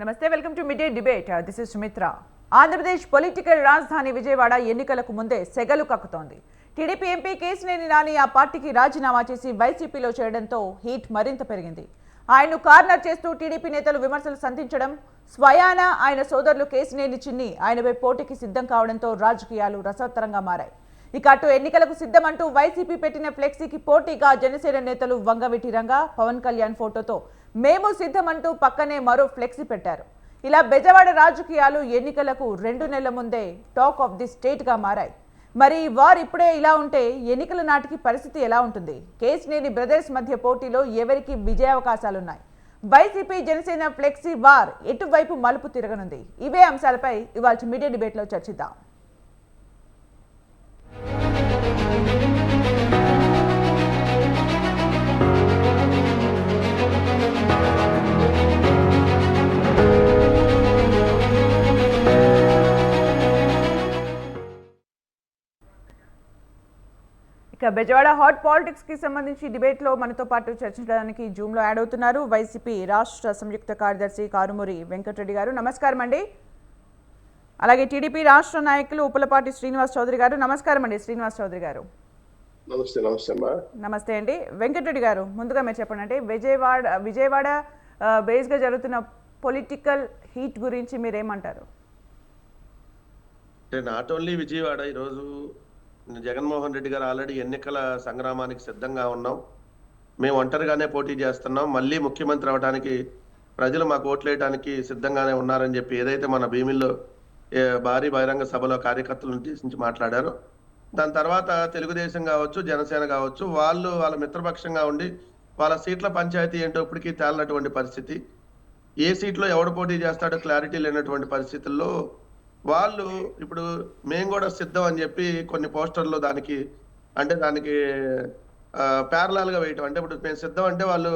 నమస్తే, welcome to mid day debate. This is Sumitra. Andhra Pradesh political రాజధాని విజయవాడ ఎన్నికలకు ముందే సెగలు కక్కుతోంది. టీడీపీ ఎంపీ కేశినేని నాని ఆ పార్టీకి రాజీనామా చేసి వైసీపీలో చేరడంతో హీట్ మరింత పెరిగింది. ఆయన్ను కార్నర్ చేస్తూ టీడీపీ నేతలు విమర్శలు సంధించడం, స్వయాన ఆయన సోదరులు కేశినేని చిన్ని ఆయనపై పోటీకి సిద్ధం కావడంతో రాజకీయాలు రసవత్తరంగా మారాయి. ఇక అటు ఎన్నికలకు సిద్ధమంటూ వైసీపీ పెట్టిన ఫ్లెక్సీకి పోటీగా జనసేన నేతలు వంగవీటి రంగా, పవన్ కళ్యాణ్ ఫోటోతో మేము సిద్ధమంటూ పక్కనే మరో ఫ్లెక్సీ పెట్టారు. ఇలా బెజవాడ రాజకీయాలు ఎన్నికలకు 2 నెలల ముందే టాక్ ఆఫ్ ది స్టేట్ గా మారాయి. మరి వారు ఇప్పుడే ఇలా ఉంటే ఎన్నికల నాటికి పరిస్థితి ఎలా ఉంటుంది? కేశినేని బ్రదర్స్ మధ్య పోటీలో ఎవరికి విజయావకాశాలున్నాయి? వైసీపీ జనసేన ఫ్లెక్సీ వార్ ఎటువైపు మలుపు తిరగనుంది? ఇవే అంశాలపై ఇవాళ మీడియా డిబేట్లో చర్చిద్దాం. ఇక బెజవాడ హాట్ పాలిటిక్స్ కి సంబంధించి డిబేట్ లో మనతో పాటు చర్చించడానికి జూమ్ లో యాడ్ అవుతున్నారు వైసీపీ రాష్ట్ర సంయుక్త కార్యదర్శి కారుమూరి వెంకటరెడ్డి గారు. నమస్కారం అండి. అలాగే టీడీపీ రాష్ట్ర నాయకులు ఉప్పలపాటి శ్రీనివాస్ చౌదరి గారు. నమస్కారం అండి శ్రీనివాస్ చౌదరి గారు. నమస్తే అండి. వెంకటరెడ్డి గారు, ముందుగా మీరు చెప్పండి, అంటే విజయవాడ బేస్ గా జరుగుతున్న పొలిటికల్ హీట్ గురించి మీరేమంటారు? నాట్ ఓన్లీ విజయవాడ, ఈరోజు జగన్మోహన్ రెడ్డి గారు ఆల్రెడీ ఎన్నికల సంగ్రామానికి సిద్ధంగా ఉన్నాం, మేము ఒంటరిగానే పోటీ చేస్తున్నాం, మళ్ళీ ముఖ్యమంత్రి అవడానికి ప్రజలు మాకు ఓట్లేయడానికి సిద్ధంగానే ఉన్నారని చెప్పి ఏదైతే మన భీమిల్లో భారీ బహిరంగ సభలో కార్యకర్తలను ఉద్దేశించి మాట్లాడారో, దాని తర్వాత తెలుగుదేశం కావచ్చు, జనసేన కావచ్చు, వాళ్ళ మిత్రపక్షంగా ఉండి వాళ్ళ సీట్ల పంచాయతీ ఏంటో ఇప్పటికీ తేలినటువంటి పరిస్థితి. ఏ సీట్లో ఎవడు పోటీ చేస్తాడో క్లారిటీ లేనటువంటి పరిస్థితుల్లో వాళ్ళు ఇప్పుడు మేము కూడా సిద్ధం అని చెప్పి కొన్ని పోస్టర్లు దానికి ప్యారలాల్ గా వేయటం. అంటే ఇప్పుడు మేము సిద్ధం అంటే వాళ్ళు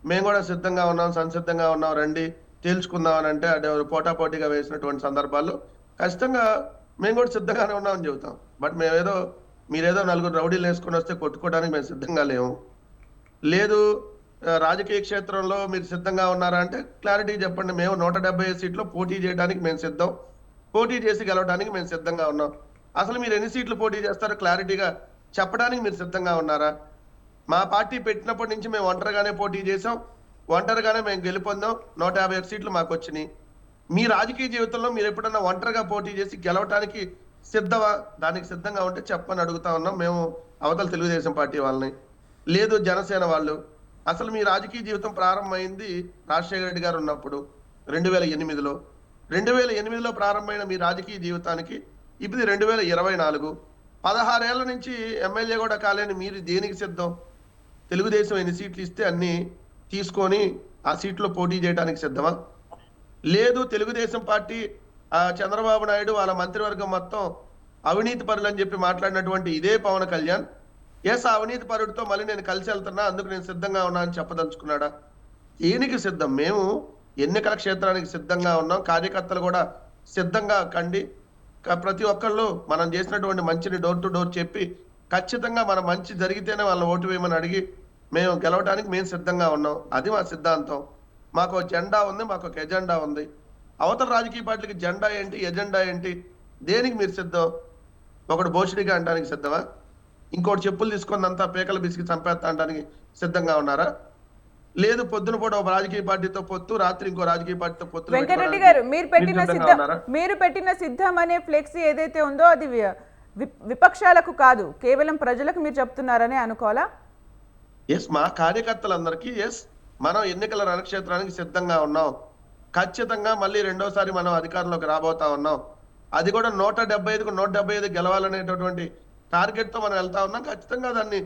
మేము కూడా సిద్ధంగా ఉన్నాం, సంసిద్ధంగా ఉన్నాం, రండి తేల్చుకుందాం అని అంటే అంటే పోటాపోటీగా వేసినటువంటి సందర్భాల్లో ఖచ్చితంగా మేము కూడా సిద్ధంగానే ఉన్నామని చెబుతాం. బట్ మీరేదో 4 రౌడీలు వేసుకొని వస్తే కొట్టుకోవడానికి మేము సిద్ధంగా లేము. లేదు రాజకీయ క్షేత్రంలో మీరు సిద్ధంగా ఉన్నారా అంటే క్లారిటీ చెప్పండి. మేము 175 సీట్లో పోటీ చేయడానికి మేము సిద్ధం, పోటీ చేసి గెలవడానికి మేము సిద్ధంగా ఉన్నాం. అసలు మీరు ఎన్ని సీట్లు పోటీ చేస్తారో క్లారిటీగా చెప్పడానికి మీరు సిద్ధంగా ఉన్నారా? మా పార్టీ పెట్టినప్పటి నుంచి మేము ఒంటరిగానే పోటీ చేసాం, ఒంటరిగానే మేము గెలుపొందాం, 151 సీట్లు మాకు వచ్చినాయి. మీ రాజకీయ జీవితంలో మీరు ఎప్పుడన్నా ఒంటరిగా పోటీ చేసి గెలవటానికి సిద్ధమా? దానికి సిద్ధంగా ఉంటే చెప్పని అడుగుతా ఉన్నాం మేము అవతల తెలుగుదేశం పార్టీ వాళ్ళని. లేదు జనసేన వాళ్ళు, అసలు మీ రాజకీయ జీవితం ప్రారంభమైంది రాజశేఖర రెడ్డి గారు ఉన్నప్పుడు 2008లో. 2008లో ప్రారంభమైన మీ రాజకీయ జీవితానికి ఇప్పుడు 2024, 16 ఏళ్ల నుంచి ఎమ్మెల్యే కూడా కాలేని మీరు దేనికి సిద్ధం? తెలుగుదేశం ఎన్ని సీట్లు ఇస్తే అన్ని తీసుకొని ఆ సీట్లో పోటీ చేయడానికి సిద్ధమా? లేదు తెలుగుదేశం పార్టీ చంద్రబాబు నాయుడు వాళ్ళ మంత్రివర్గం మొత్తం అవినీతి పరులు అని చెప్పి మాట్లాడినటువంటి ఇదే పవన్ కళ్యాణ్ ఎస్ అవినీతి పరుడితో మళ్ళీ నేను కలిసి వెళ్తున్నా, అందుకు నేను సిద్ధంగా ఉన్నా అని చెప్పదలుచుకున్నాడా? దేనికి సిద్ధం? మేము ఎన్నికల క్షేత్రానికి సిద్ధంగా ఉన్నాం, కార్యకర్తలు కూడా సిద్ధంగా కండి. ప్రతి ఒక్కళ్ళు మనం చేసినటువంటి మంచిని డోర్ టు డోర్ చెప్పి ఖచ్చితంగా మన మంచి జరిగితేనే వాళ్ళని ఓటు వేయమని అడిగి మేము గెలవడానికి మేము సిద్ధంగా ఉన్నాం. అది మా సిద్ధాంతం. మాకు జెండా ఉంది, మాకు ఒక ఎజెండా ఉంది. అవతల రాజకీయ పార్టీలకి జెండా ఏంటి, ఎజెండా ఏంటి? దేనికి మీరు సిద్ధం? ఒకడు భోషుడిగా అనడానికి సిద్ధమా? ఇంకోటి చెప్పులు తీసుకున్నంతా పేకలు బిసికి చంపేస్తా అనడానికి సిద్ధంగా ఉన్నారా? లేదు పొద్దున పూట ఒక రాజకీయ పార్టీతో పొత్తు, రాత్రి ఇంకో రాజకీయ పార్టీతో పొత్తు. వెంకటరెడ్డి గారు, మీరు పెట్టిన సిద్ధం అనే ఫ్లెక్సీ ఏదైతే ఉందో అది విపక్షాలకు కాదు, కేవలం ప్రజలకు మీరు చెప్తున్నారని అనుకోవాలా? ఎస్, మా కార్యకర్తలందరికీ ఎస్, మనం ఎన్నికల రణక్షేత్రానికి సిద్ధంగా ఉన్నాం. ఖచ్చితంగా మళ్ళీ రెండోసారి మనం అధికారంలోకి రాబోతా ఉన్నాం. అది కూడా 175కు 175 గెలవాలనేటటువంటి టార్గెట్ తో మనం వెళ్తా ఉన్నాం. ఖచ్చితంగా దాన్ని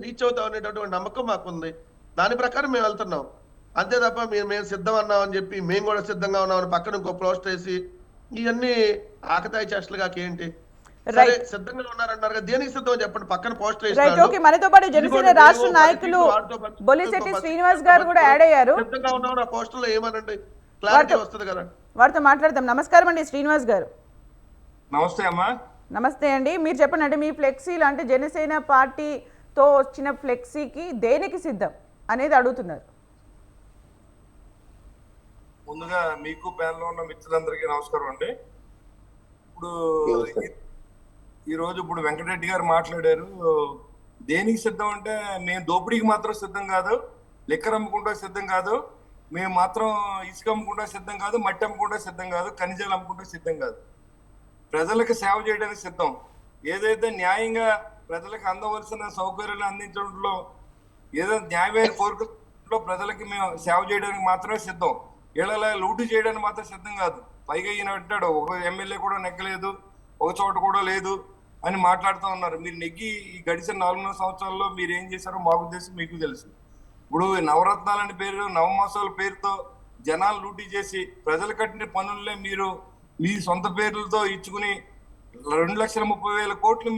రీచ్ అవుతాం అనేటటువంటి నమ్మకం మాకుంది. దాని ప్రకారం మేము వెళ్తున్నాం. అంతే తప్ప మేము సిద్ధం అన్నామని చెప్పి మేము కూడా సిద్ధంగా ఉన్నామని పక్కన ఇంకో పోస్ట్ వేసి ఇవన్నీ ఆకతాయి చేష్టలుగా ఏంటి? సిద్ధంగా ఉన్నారంటారు, దేనికి సిద్ధం చెప్పండి. పక్కన పోస్ట్ వేసి మనతో పాటు జనసేన రాష్ట్ర నాయకులు బొలిశెట్టి శ్రీనివాస్ గారు కూడా యాడ్ అయ్యారు. సిద్ధంగా ఉన్నాం ఆ పోస్ట్ లో ఏమనండి, క్లారిటీ వస్తుంది కదా. వారితో మాట్లాడదాం. నమస్కారం అండి శ్రీనివాస్ గారు. నమస్తే అమ్మా. నమస్తే అండి. మీరు చెప్పండి, అంటే మీ ఫ్లెక్సీలు అంటే జనసేన పార్టీతో వచ్చిన ఫ్లెక్సీకి దేనికి సిద్ధం అనేది అడుగుతున్నారు. ముందుగా మీకు ప్యానెల్లో ఉన్న మిత్రులందరికీ నమస్కారం అండి. ఇప్పుడు ఈరోజు వెంకటరెడ్డి గారు మాట్లాడారు. దేనికి సిద్ధం అంటే, మేము దోపిడీకి మాత్రం సిద్ధం కాదు, లిక్కర్ అమ్ముకుంటా సిద్ధం కాదు, మేము మాత్రం ఇసుక అమ్ముకుంటా సిద్ధం కాదు, మట్టి అమ్ముకుంటా సిద్ధం కాదు, ఖనిజాలు అమ్ముకుంటా సిద్ధం కాదు. ప్రజలకు సేవ చేయడానికి సిద్ధం. ఏదైతే న్యాయంగా ప్రజలకు అందవలసిన సౌకర్యాలు అందించడంలో ఏదో న్యాయమైన కోరికలో ప్రజలకి మేము సేవ చేయడానికి మాత్రమే సిద్ధం. ఇలా లూటు చేయడానికి మాత్రం సిద్ధం కాదు. పైగా ఈయన అంటాడు ఒక ఎమ్మెల్యే కూడా నెగ్గలేదు, ఒక చోట కూడా లేదు అని మాట్లాడుతూ ఉన్నారు. మీరు నెగ్గి ఈ గడిచిన 4 సంవత్సరాల్లో మీరు ఏం చేశారో మాకు తెలుసు, మీకు తెలుసు. ఇప్పుడు నవరత్నాలని పేరు, నవమాసాల పేరుతో జనాలు లూటీ చేసి ప్రజలు కట్టిన పనులనే మీరు మీ సొంత పేర్లతో ఇచ్చుకుని 2,30,000 కోట్లు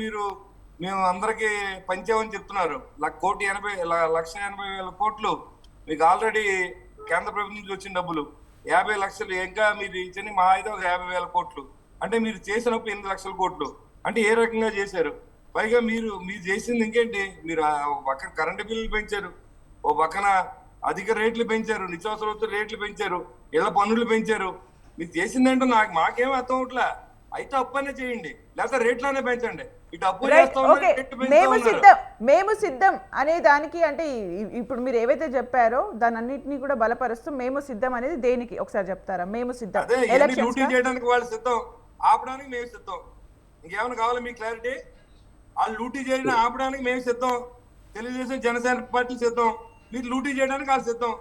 మేము అందరికీ పంచామని చెప్తున్నారు. 1,80,000 కోట్లు మీకు ఆల్రెడీ కేంద్ర ప్రభుత్వం నుంచి వచ్చిన డబ్బులు 50 లక్షలు, ఇంకా మీరు ఇచ్చిన మా అయితే ఒక 50,000 కోట్లు. అంటే మీరు చేసినప్పుడు 8 లక్షల కోట్లు. అంటే ఏ రకంగా చేశారు? పైగా మీరు చేసింది ఇంకేంటి? మీరు ఒక పక్కన కరెంటు బిల్లులు పెంచారు, ఓ పక్కన అధిక రేట్లు పెంచారు, నిత్యావసర వస్తువుల రేట్లు పెంచారు, ఇళ్ల పన్నులు పెంచారు. మీరు చేసిందేంటో మాకేం అర్థం అవట్లే. అయితే అప్పనే చేయండి, లేకపోతే రేట్లోనే పెంచండి. ఇటు అప్పు మేము సిద్ధం అనే దానికి అంటే ఇప్పుడు మీరు ఏవైతే చెప్పారో దాని అన్నింటినీ కూడా బలపరుస్తూ మేము సిద్ధం అనేది దేనికి ఒకసారి చెప్తారా? మేము సిద్ధం లూటీ చేయడానికి వాళ్ళు సిద్ధం, ఆపడానికి మేము సిద్ధం. ఇంకేమైనా కావాలి మీకు క్లారిటీ? వాళ్ళు లూటీ చేయడానికి ఆపడానికి మేము సిద్ధం, తెలుగుదేశం జనసేన పార్టీ సిద్ధం. మీరు లూటీ చేయడానికి వాళ్ళు సిద్ధం,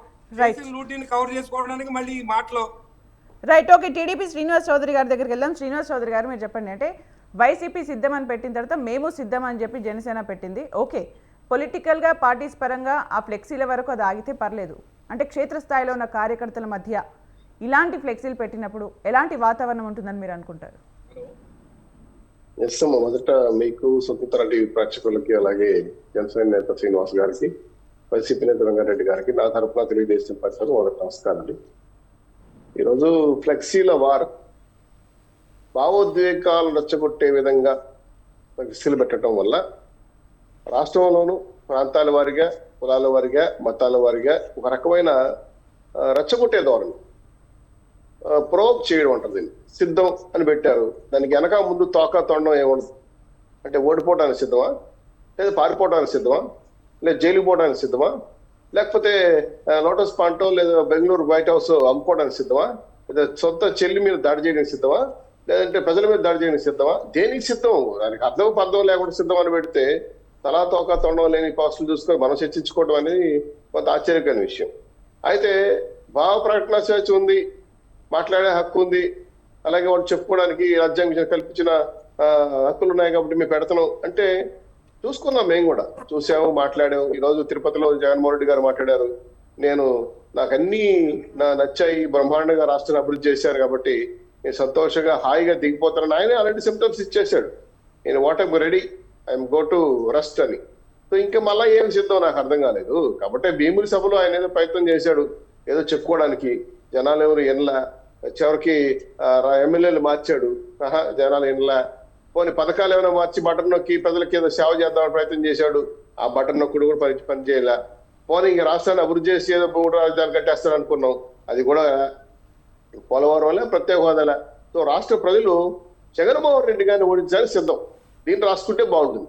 లూటీని కవర్ చేసుకోవడానికి మళ్ళీ ఈ మాటలో. Right, okay. TDP Srinivas Chowdary గారి దగ్గరికి వెళ్దాం. శ్రీనివాస్ చౌదరి గారు, మీరు చెప్పండి. అంటే వైసీపీ సిద్ధం అని పెట్టిన తర్వాత మేము సిద్ధం అని చెప్పి జనసేన పెట్టింది. ఓకే, పొలిటికల్గా పార్టీస్ పరంగా ఆ ఫ్లెక్సీల వరకు అది ఆగితే పర్లేదు. అంటే క్షేత్రస్థాయిలో ఉన్న కార్యకర్తల మధ్య ఇలాంటి ఫ్లెక్సీలు పెట్టినప్పుడు ఎలాంటి వాతావరణం ఉంటుందని మీరు అనుకుంటారు? మొదట మీకు స్వతంత్ర టీవీ ప్రేక్షకులకి, అలాగే జనసేన నేత శ్రీనివాస్ గారికి, వైసీపీ నేత వెంకటరెడ్డి గారికి నా తరఫున తెలుగుదేశం పార్టీ మొదటి నమస్కారం అండి. ఈరోజు ఫ్లెక్సీల వార్ భావోద్వేగాలు రెచ్చగొట్టే విధంగా ఫ్లెక్సీలు పెట్టడం వల్ల రాష్ట్రంలోనూ ప్రాంతాల వారిగా, కులాల వారిగా, మతాల వారిగా ఒక రకమైన రెచ్చగొట్టే ధోరణి, ప్రోప్ చేయడం ఉంటుంది. సిద్ధం అని పెట్టారు, దానికి వెనక ముందు తోక తొండం ఏముండదు. అంటే ఓడిపోవడానికి సిద్ధమా, లేదా పారిపోవడానికి సిద్ధమా, లేదా జైలుకి పోవడానికి సిద్ధమా, లేకపోతే లోటస్ పాంటో లేదా బెంగళూరు వైట్ హౌస్ అమ్ముకోవడానికి సిద్ధమా, లేదా సొంత చెల్లి మీద దాడి చేయడానికి సిద్ధమా, లేదంటే ప్రజల మీద దాడి చేయడానికి సిద్ధమా? దేనికి సిద్ధం? దానికి అర్థం లేకుండా సిద్ధం అని పెడితే తలా తోక తొండం లేని కాస్టులు చూసుకొని మనం చర్చించుకోవడం అనేది కొంత ఆశ్చర్యకరమైన విషయం. అయితే భావ ప్రకటన స్వేచ్ఛ ఉంది, మాట్లాడే హక్కు ఉంది, అలాగే వాళ్ళు చెప్పుకోవడానికి రాజ్యాంగం కల్పించిన హక్కులు ఉన్నాయి కాబట్టి మేము పెడతాం అంటే చూసుకున్నాం. మేము కూడా చూసాము, మాట్లాడాము. ఈరోజు తిరుపతిలో జగన్మోహన్ రెడ్డి గారు మాట్లాడారు, నాకు అన్ని నచ్చాయి, బ్రహ్మాండంగా రాష్ట్రాన్ని అభివృద్ధి చేశారు కాబట్టి నేను సంతోషంగా హాయిగా దిగిపోతానని ఆయనే అలాంటి సిమ్టమ్స్ ఇచ్చేసాడు. నేను వాటమ్ ready, I'm go to rest అని. సో ఇంకా మళ్ళీ ఏం సిద్ధం నాకు అర్థం కాలేదు. కాబట్టి భీముడి సభలో ఆయన ఏదో ప్రయత్నం చేశాడు, ఏదో చెప్పుకోవడానికి. జనాలు ఎవరు ఎన్లా, చివరికి ఎమ్మెల్యేలు మార్చాడు, జనాలు ఎన్లా. పోనీ పథకాలు ఏమైనా మార్చి బటన్ నొక్కి ప్రజలకి ఏదో సేవ చేద్దామని ప్రయత్నం చేశాడు, ఆ బటన్ నొక్కుడు కూడా పని చేయలే. పోనీ ఇంక రాష్ట్రాన్ని అభివృద్ధి చేసి ఏదో 3 రాజధానులు కట్టేస్తాడు అనుకున్నాం, అది కూడా పోలవరం వల్ల ప్రత్యేక హోదాలే. సో రాష్ట్ర ప్రజలు జగన్మోహన్ రెడ్డి గారిని ఓడించాలని సిద్ధం. దీన్ని రాసుకుంటే బాగుంటుంది.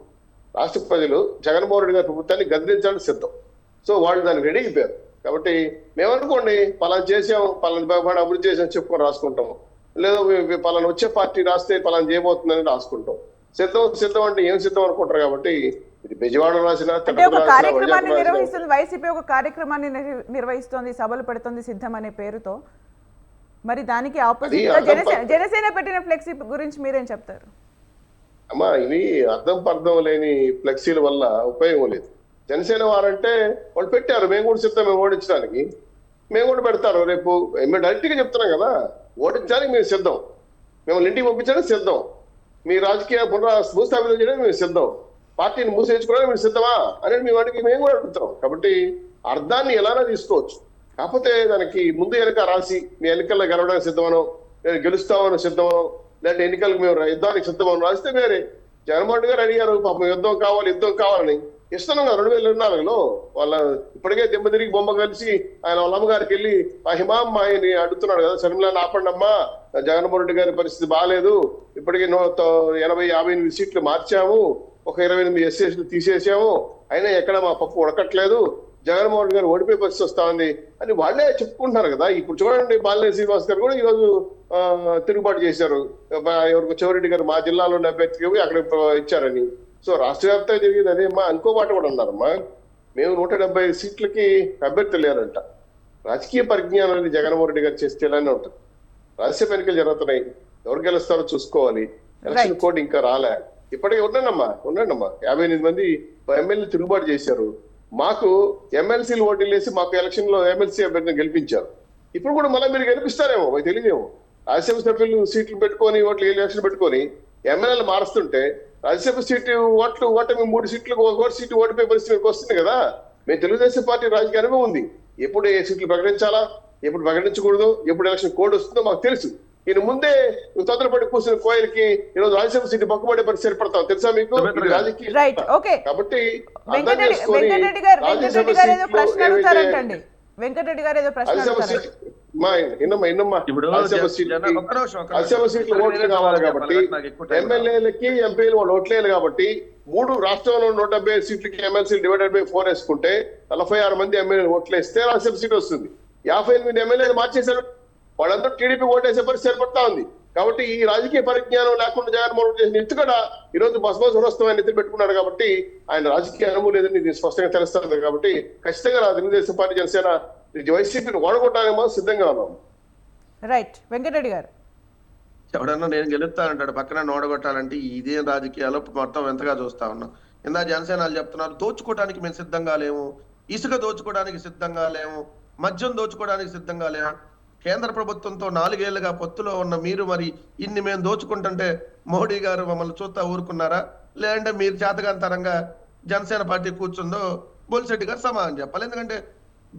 రాష్ట్ర ప్రజలు జగన్మోహన్ రెడ్డి గారి ప్రభుత్వాన్ని గదిలించాలని సిద్ధం. సో వాళ్ళు దానికి రెడీ అయిపోయారు. కాబట్టి మేమనుకోండి పలానా చేసాం, పలానా అభివృద్ధి చేసాం చెప్పుకొని రాసుకుంటాం, లేదా పలానా వచ్చే పార్టీ రాస్తే పలానా చేయబోతుందని రాసుకుంటాం. సిద్ధం అంటే ఏం సిద్ధం అనుకుంటారు. కాబట్టి ఇది బెజవాడ రాసిన వైసీపీ ఒక కార్యక్రమాన్ని నిర్వహిస్తోంది, సభలు పెడుతుంది సిద్ధం అనే పేరుతో. మరి దానికి ఆపోజిట్ జనసేన పెట్టిన ఫ్లెక్సీ గురించి మీరేం చెప్తారు? అమ్మా, ఇవి అర్థం లేని ఫ్లెక్సీల వల్ల ఉపయోగం లేదు. జనసేన వారంటే వాళ్ళు పెట్టారు, మేము కూడా సిద్ధం, మేము ఓడించడానికి. మేము కూడా పెడతారు రేపు. మేము డైరెక్ట్గా చెప్తున్నాం కదా, ఓడించడానికి మేము సిద్ధం, మిమ్మల్ని ఇంటికి పంపించడానికి సిద్ధం, మీ రాజకీయ భూస్థాపితం చేయడానికి మేము సిద్ధం, పార్టీని మూసేయించుకోవడానికి మేము సిద్ధమా అనేది మేము కూడా అడుగుతున్నాం. కాబట్టి అర్థాన్ని ఎలానో తీసుకోవచ్చు. కాకపోతే దానికి ముందు వెనక రాసి మీ ఎన్నికల్లో గెలవడానికి సిద్ధమనో, నేను గెలుస్తామని సిద్ధమనో, లేదంటే ఎన్నికలకు మేము యుద్ధానికి సిద్ధమని రాస్తే వేరే. జగన్మోహన్ రెడ్డి గారు అడిగారు, పాపం యుద్ధం కావాలని, ఇస్తున్నాం కదా 2024లో. వాళ్ళ ఇప్పటికే దెబ్బ తిరిగి బొమ్మ కలిసి ఆయన వాళ్ళ అమ్మగారికి వెళ్ళి ఆ హిమాం ఆయన్ని అడుగుతున్నాడు కదా, షర్మిలాని ఆపండి అమ్మా, జగన్మోహన్ రెడ్డి గారి పరిస్థితి బాగాలేదు, ఇప్పటికే 80-58 సీట్లు మార్చాము, ఒక 28 ఎస్సీలు తీసేసాము, అయినా ఎక్కడ మా పప్పు ఉడకట్లేదు, జగన్మోహన్ రెడ్డి గారు ఓడిపోయే పరిస్థితి వస్తా ఉంది అని వాళ్ళే చెప్పుకుంటున్నారు కదా. ఇప్పుడు చూడండి, బాలినేని శ్రీనివాస్ గారు కూడా ఈరోజు తిరుగుబాటు చేశారు. ఎవరికి చెవిరెడ్డి గారు మా జిల్లాలో ఉన్న అభ్యర్థికి అక్కడ ఇచ్చారని. సో రాష్ట్ర వ్యాప్తంగా జరిగింది అదేమ్మా. ఇంకో మాట కూడా అన్నారమ్మా, మేము 175 సీట్లకి అభ్యర్థులు లేరంట. రాజకీయ పరిజ్ఞానం అనేది జగన్మోహన్ రెడ్డి గారు చేస్తే ఇలానే ఉంటుంది. రాజ్యసభ ఎన్నికలు జరుగుతున్నాయి, ఎవరు గెలుస్తారో చూసుకోవాలి. ఎలక్షన్ కోడ్ ఇంకా రాలే. ఇప్పటికే ఉండండమ్మా 58 మంది ఎమ్మెల్యేలు తిరుగుబాటు చేశారు. మాకు ఎమ్మెల్సీలు ఓట్లు వేసి మాకు ఎలక్షన్ లో ఎమ్మెల్సీ అభ్యర్థిని గెలిపించారు. ఇప్పుడు కూడా మళ్ళీ మీరు గెలిపిస్తారేమో, మాకు తెలియదేమో. రాజ్యసభ సభ్యులు సీట్లు పెట్టుకొని ఓట్లు ఎలక్షన్ పెట్టుకొని ఎమ్మెల్యేలు మారుస్తుంటే రాజ్యసభ సీటు ఓటమి 3 సీట్లకు 1 సీటు ఓడిపోయే పరిస్థితి వస్తుంది కదా. మేము తెలుగుదేశం పార్టీ రాజకీయ అనుభవం ఉంది. ఎప్పుడు ఏ సీట్లు ప్రకటించాలా, ఎప్పుడు ప్రకటించకూడదు, ఎప్పుడు ఎలక్షన్ కోడ్ వస్తుందో మాకు తెలుసు. ఈయన ముందే తొందరపడి కూర్చున్న కోయిలకి ఈరోజు రాజ్యసభ సీటు పక్కబడే పరిస్థితి ఏర్పడతాం తెలుసా మీకు. రాజకీయ కాబట్టి వెంకటరెడ్డి గారు ఏదో ప్రశ్న అడుగుతారంటండి. వెంకటరెడ్డి గారు ఏదో ప్రశ్న అడుగుతారు. రాజ్యసభ సీట్లు ఓట్లు కావాలి కాబట్టి ఎమ్మెల్యేలకి ఎంపీలు వాళ్ళు ఓట్లేదు కాబట్టి 3 రాష్ట్రంలో 175 సీట్లకి ఎమ్మెల్సీలు డివైడెడ్ బై 4 వేసుకుంటే 46 మంది ఎమ్మెల్యేలు ఓట్లు వేస్తే రాజ్యసభ సీట్ వస్తుంది. 58 ఎమ్మెల్యేలు మార్చేశారు, వాళ్ళందరూ టీడీపీ ఓటేసే పరిస్థితి ఏర్పడతా ఉంది. కాబట్టి ఈ రాజకీయ పరిజ్ఞానం లేకుండా జగన్మోహన్ రెడ్డి చేసిన ఎత్తు కూడా ఈ రోజు బసవస్తమైన ఎత్తులు పెట్టుకున్నాడు. కాబట్టి ఆయన రాజకీయ అనుభవం లేదని ఇది స్పష్టంగా తెలుస్తుంది. కాబట్టి ఖచ్చితంగా తెలుగుదేశం పార్టీ జనసేన వైసీపీని ఓడగొట్టాలేమో సిద్ధంగా ఉన్నాం. రైట్ వెంకటరెడ్డి గారు. ఎవడన్నా నేను గెలుస్తానంటాడు, పక్కన ఓడగొట్టాలంటే ఇదేం రాజకీయాలు మొత్తం ఎంతగా చూస్తా ఉన్నాం. ఇందా జనసేన వాళ్ళు చెప్తున్నారు దోచుకోవడానికి మేము సిద్ధంగా లేము, ఇసుక దోచుకోవడానికి సిద్ధంగా లేము, మద్యం దోచుకోవడానికి సిద్ధంగా లేము. కేంద్ర ప్రభుత్వంతో 4 ఏళ్లుగా పొత్తులో ఉన్న మీరు మరి ఇన్ని మేము దోచుకుంటుంటే మోడీ గారు మమ్మల్ని చూస్తా ఊరుకున్నారా? లేదంటే మీరు చేతగాంతరంగా జనసేన పార్టీ కూర్చుందో బొలిశెట్టి గారు సమాధానం చెప్పాలి. ఎందుకంటే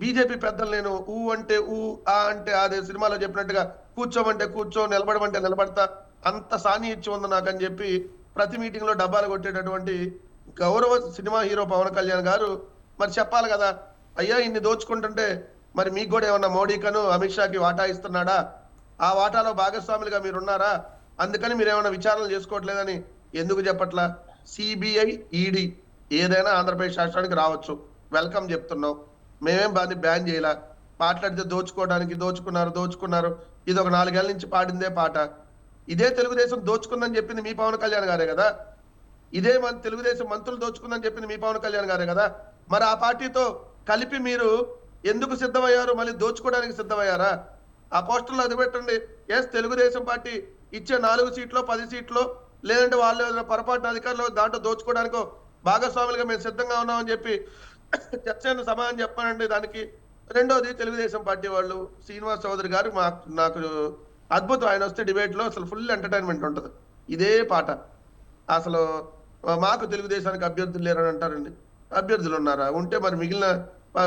బీజేపీ పెద్దలు నేను ఊ అంటే ఊ, ఆ అంటే అదే సినిమాలో చెప్పినట్టుగా కూర్చోమంటే కూర్చో, నిలబడమంటే నిలబడతా, అంత సాన్నిహిత్యం ఉంది నాకని చెప్పి ప్రతి మీటింగ్ లో డబ్బాలు కొట్టేటటువంటి గౌరవ సినిమా హీరో పవన్ కళ్యాణ్ గారు మరి చెప్పాలి కదా, అయ్యా ఇన్ని దోచుకుంటుంటే మరి మీకు కూడా ఏమన్నా మోడీకను అమిత్ షాకి వాటా ఇస్తున్నాడా, ఆ వాటాలో భాగస్వాములుగా మీరున్నారా, అందుకని మీరు ఏమైనా విచారణలు చేసుకోవట్లేదని ఎందుకు చెప్పట్లా? సిబిఐ ఈడీ ఏదైనా ఆంధ్రప్రదేశ్ రాష్ట్రానికి రావచ్చు, వెల్కమ్ చెప్తున్నాం, మేమేం బాగా బ్యాన్ చేయాల. మాట్లాడితే దోచుకున్నారు ఇది ఒక 4 ఏళ్ల నుంచి పాడిందే పాట. ఇదే తెలుగుదేశం దోచుకుందని చెప్పింది మీ పవన్ కళ్యాణ్ గారే కదా, ఇదే తెలుగుదేశం మంత్రులు దోచుకుందని చెప్పింది మీ పవన్ కళ్యాణ్ గారే కదా. మరి ఆ పార్టీతో కలిపి మీరు ఎందుకు సిద్ధమయ్యారు? మళ్ళీ దోచుకోవడానికి సిద్ధమయ్యారా? ఆ పోస్టర్లో అది పెట్టండి, ఎస్ తెలుగుదేశం పార్టీ ఇచ్చే 4 సీట్లో 10 సీట్లో లేదంటే వాళ్ళు పొరపాటు అధికారులు దాంట్లో దోచుకోవడానికో భాగస్వాములుగా మేము సిద్ధంగా ఉన్నామని చెప్పి చర్చను సమాధానం చెప్పానండి. దానికి రెండోది తెలుగుదేశం పార్టీ వాళ్ళు శ్రీనివాస్ చౌదరి గారు నాకు అద్భుతం, ఆయన వస్తే డిబేట్ లో అసలు ఫుల్ ఎంటర్టైన్మెంట్ ఉంటుంది. ఇదే పాట అసలు మాకు తెలుగుదేశానికి అభ్యర్థులు లేరని అంటారండి. అభ్యర్థులు ఉన్నారా? ఉంటే మరి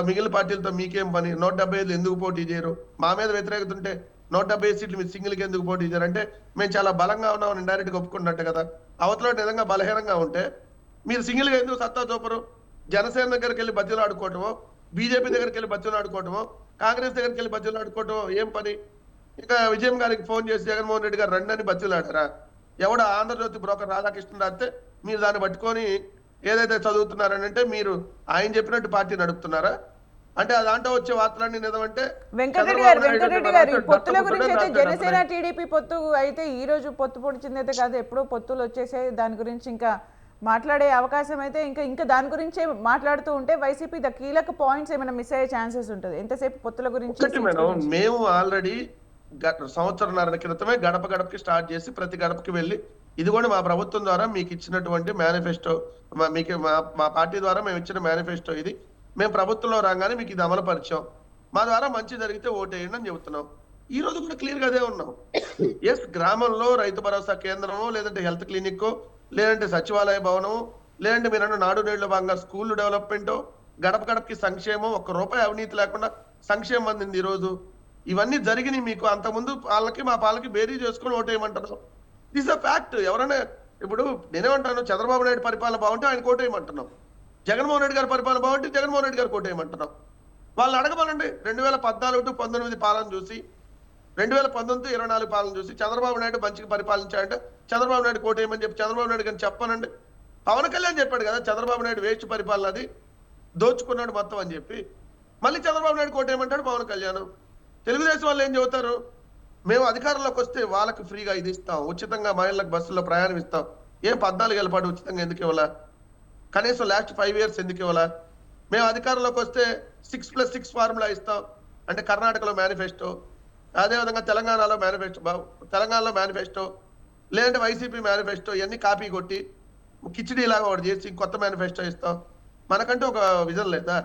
మిగిలిన పార్టీలతో మీకేం పని? 175 ఎందుకు పోటీ చేయరు? మా మీద వ్యతిరేకత ఉంటే 175 సీట్లు మీరు సింగిల్కి ఎందుకు పోటీ చేయరు? అంటే మేము చాలా బలంగా ఉన్నామని ఇండైరెక్ట్గా ఒప్పుకున్నట్టు కదా. అవతల నిజంగా బలహీనంగా ఉంటే మీరు సింగిల్గా ఎందుకు సత్తా చూపరు? జనసేన దగ్గరికి వెళ్ళి బజ్జీలు ఆడుకోవటమో, బీజేపీ దగ్గరికి వెళ్ళి బజ్జీలు ఆడుకోవటమో, కాంగ్రెస్ దగ్గరికి వెళ్ళి బజ్జీలు ఆడుకోవటమో ఏం పని? ఇంకా విజయం గారికి ఫోన్ చేసి జగన్మోహన్ రెడ్డి గారు రండి అని బజ్జీలు ఆడారా? ఎవడ ఆంధ్రజ్యోతి బ్రోకర్ రాధాకృష్ణ రాస్తే మీరు దాన్ని పట్టుకొని ఏదైతే చదువుతున్నారని అంటే మీరు ఆయన చెప్పినట్టు పార్టీ నడుపుతున్నారా? అంటే దాంట్లో వచ్చే వార్తలన్నీ నిజమంటే వెంకటరెడ్డి గారు పొత్తుల గురించి అయితే జనసేన టీడీపీ పొత్తు అయితే ఈ రోజు పొత్తు పొడిచింది అయితే కాదు, ఎప్పుడో పొత్తులు వచ్చేసాయి. దాని గురించి ఇంకా మాట్లాడే అవకాశం అయితే ఇంకా దాని గురించే మాట్లాడుతూ ఉంటే వైసీపీ కీలక పాయింట్స్ ఏమైనా మిస్ అయ్యే ఛాన్సెస్ ఉంటుంది. ఎంతసేపు పొత్తుల గురించి మేము ఆల్రెడీ సంవత్సరంన్నర క్రితమే గడప గడపకి స్టార్ట్ చేసి ప్రతి గడపకి వెళ్ళి ఇది కూడా మా ప్రభుత్వం ద్వారా మీకు ఇచ్చినటువంటి మేనిఫెస్టో, మీకు మా పార్టీ ద్వారా మేము ఇచ్చిన మేనిఫెస్టో, ఇది మేము ప్రభుత్వంలో రాగానే మీకు ఇది అమలు పరిచాం, మా ద్వారా మంచి జరిగితే ఓటేయండి అని చెబుతున్నాం. ఈ రోజు కూడా క్లియర్ గా అదే ఉన్నాం. ఎస్ గ్రామంలో రైతు భరోసా కేంద్రమో, లేదంటే హెల్త్ క్లినిక్, లేదంటే సచివాలయ భవనం, లేదంటే మీరు నాడు నేడులో భాగంగా స్కూల్ డెవలప్మెంట్, గడప గడపకి సంక్షేమం, ₹1 అవినీతి లేకుండా సంక్షేమం అందింది ఈ రోజు. ఇవన్నీ జరిగినాయి మీకు. అంతకుముందు వాళ్ళకి మా పాలకి బేరీ చేసుకొని ఓటేయమంటున్నాం. This a fact. ఎవరైనా ఇప్పుడు నేనేమంటాను, చంద్రబాబు నాయుడు పరిపాలన బాగుంటే ఆయన ఓటేయమంటున్నాం. జగన్మోహన్ రెడ్డి గారి పరిపాలన బాగుంటే జగన్మోహన్ రెడ్డి గారు కోటేయమంటున్నాం. వాళ్ళని అడగమనండి. 2014 టు 19 పాలన చూసి 2019 24 పాలన చూసి చంద్రబాబు నాయుడు మంచిగా పరిపాలించాడంటే చంద్రబాబు నాయుడు కోటేయమని చెప్పి చంద్రబాబు నాయుడు గారిని చెప్పానండి. పవన్ కళ్యాణ్ చెప్పాడు కదా చంద్రబాబు నాయుడు వేస్ట్ పరిపాలన అది దోచుకున్నాడు మొత్తం అని చెప్పి. మళ్ళీ చంద్రబాబు నాయుడు కోటేయమంటాడు పవన్ కళ్యాణ్. తెలుగుదేశం వాళ్ళు ఏం చెబుతారు, మేము అధికారంలోకి వస్తే వాళ్ళకి ఫ్రీగా ఇది ఇస్తాం, ఉచితంగా మహిళలకు బస్సుల్లో ప్రయాణం ఇస్తాం. 14 ఏళ్ల పాటు ఉచితంగా ఎందుకు ఇవ్వాలా? కనీసం లాస్ట్ 5 years ఎందుకు ఇవ్వాలా? మేము అధికారంలోకి వస్తే 6+6 ఫార్ములా ఇస్తాం అంటే కర్ణాటకలో మేనిఫెస్టో, అదేవిధంగా తెలంగాణలో మేనిఫెస్టో లేదంటే వైసీపీ మేనిఫెస్టో ఇవన్నీ కాపీ కొట్టి కిచిడీ లాగా ఒకటి చేసి కొత్త మేనిఫెస్టో ఇస్తాం. మనకంటూ ఒక విజన్ లేదా?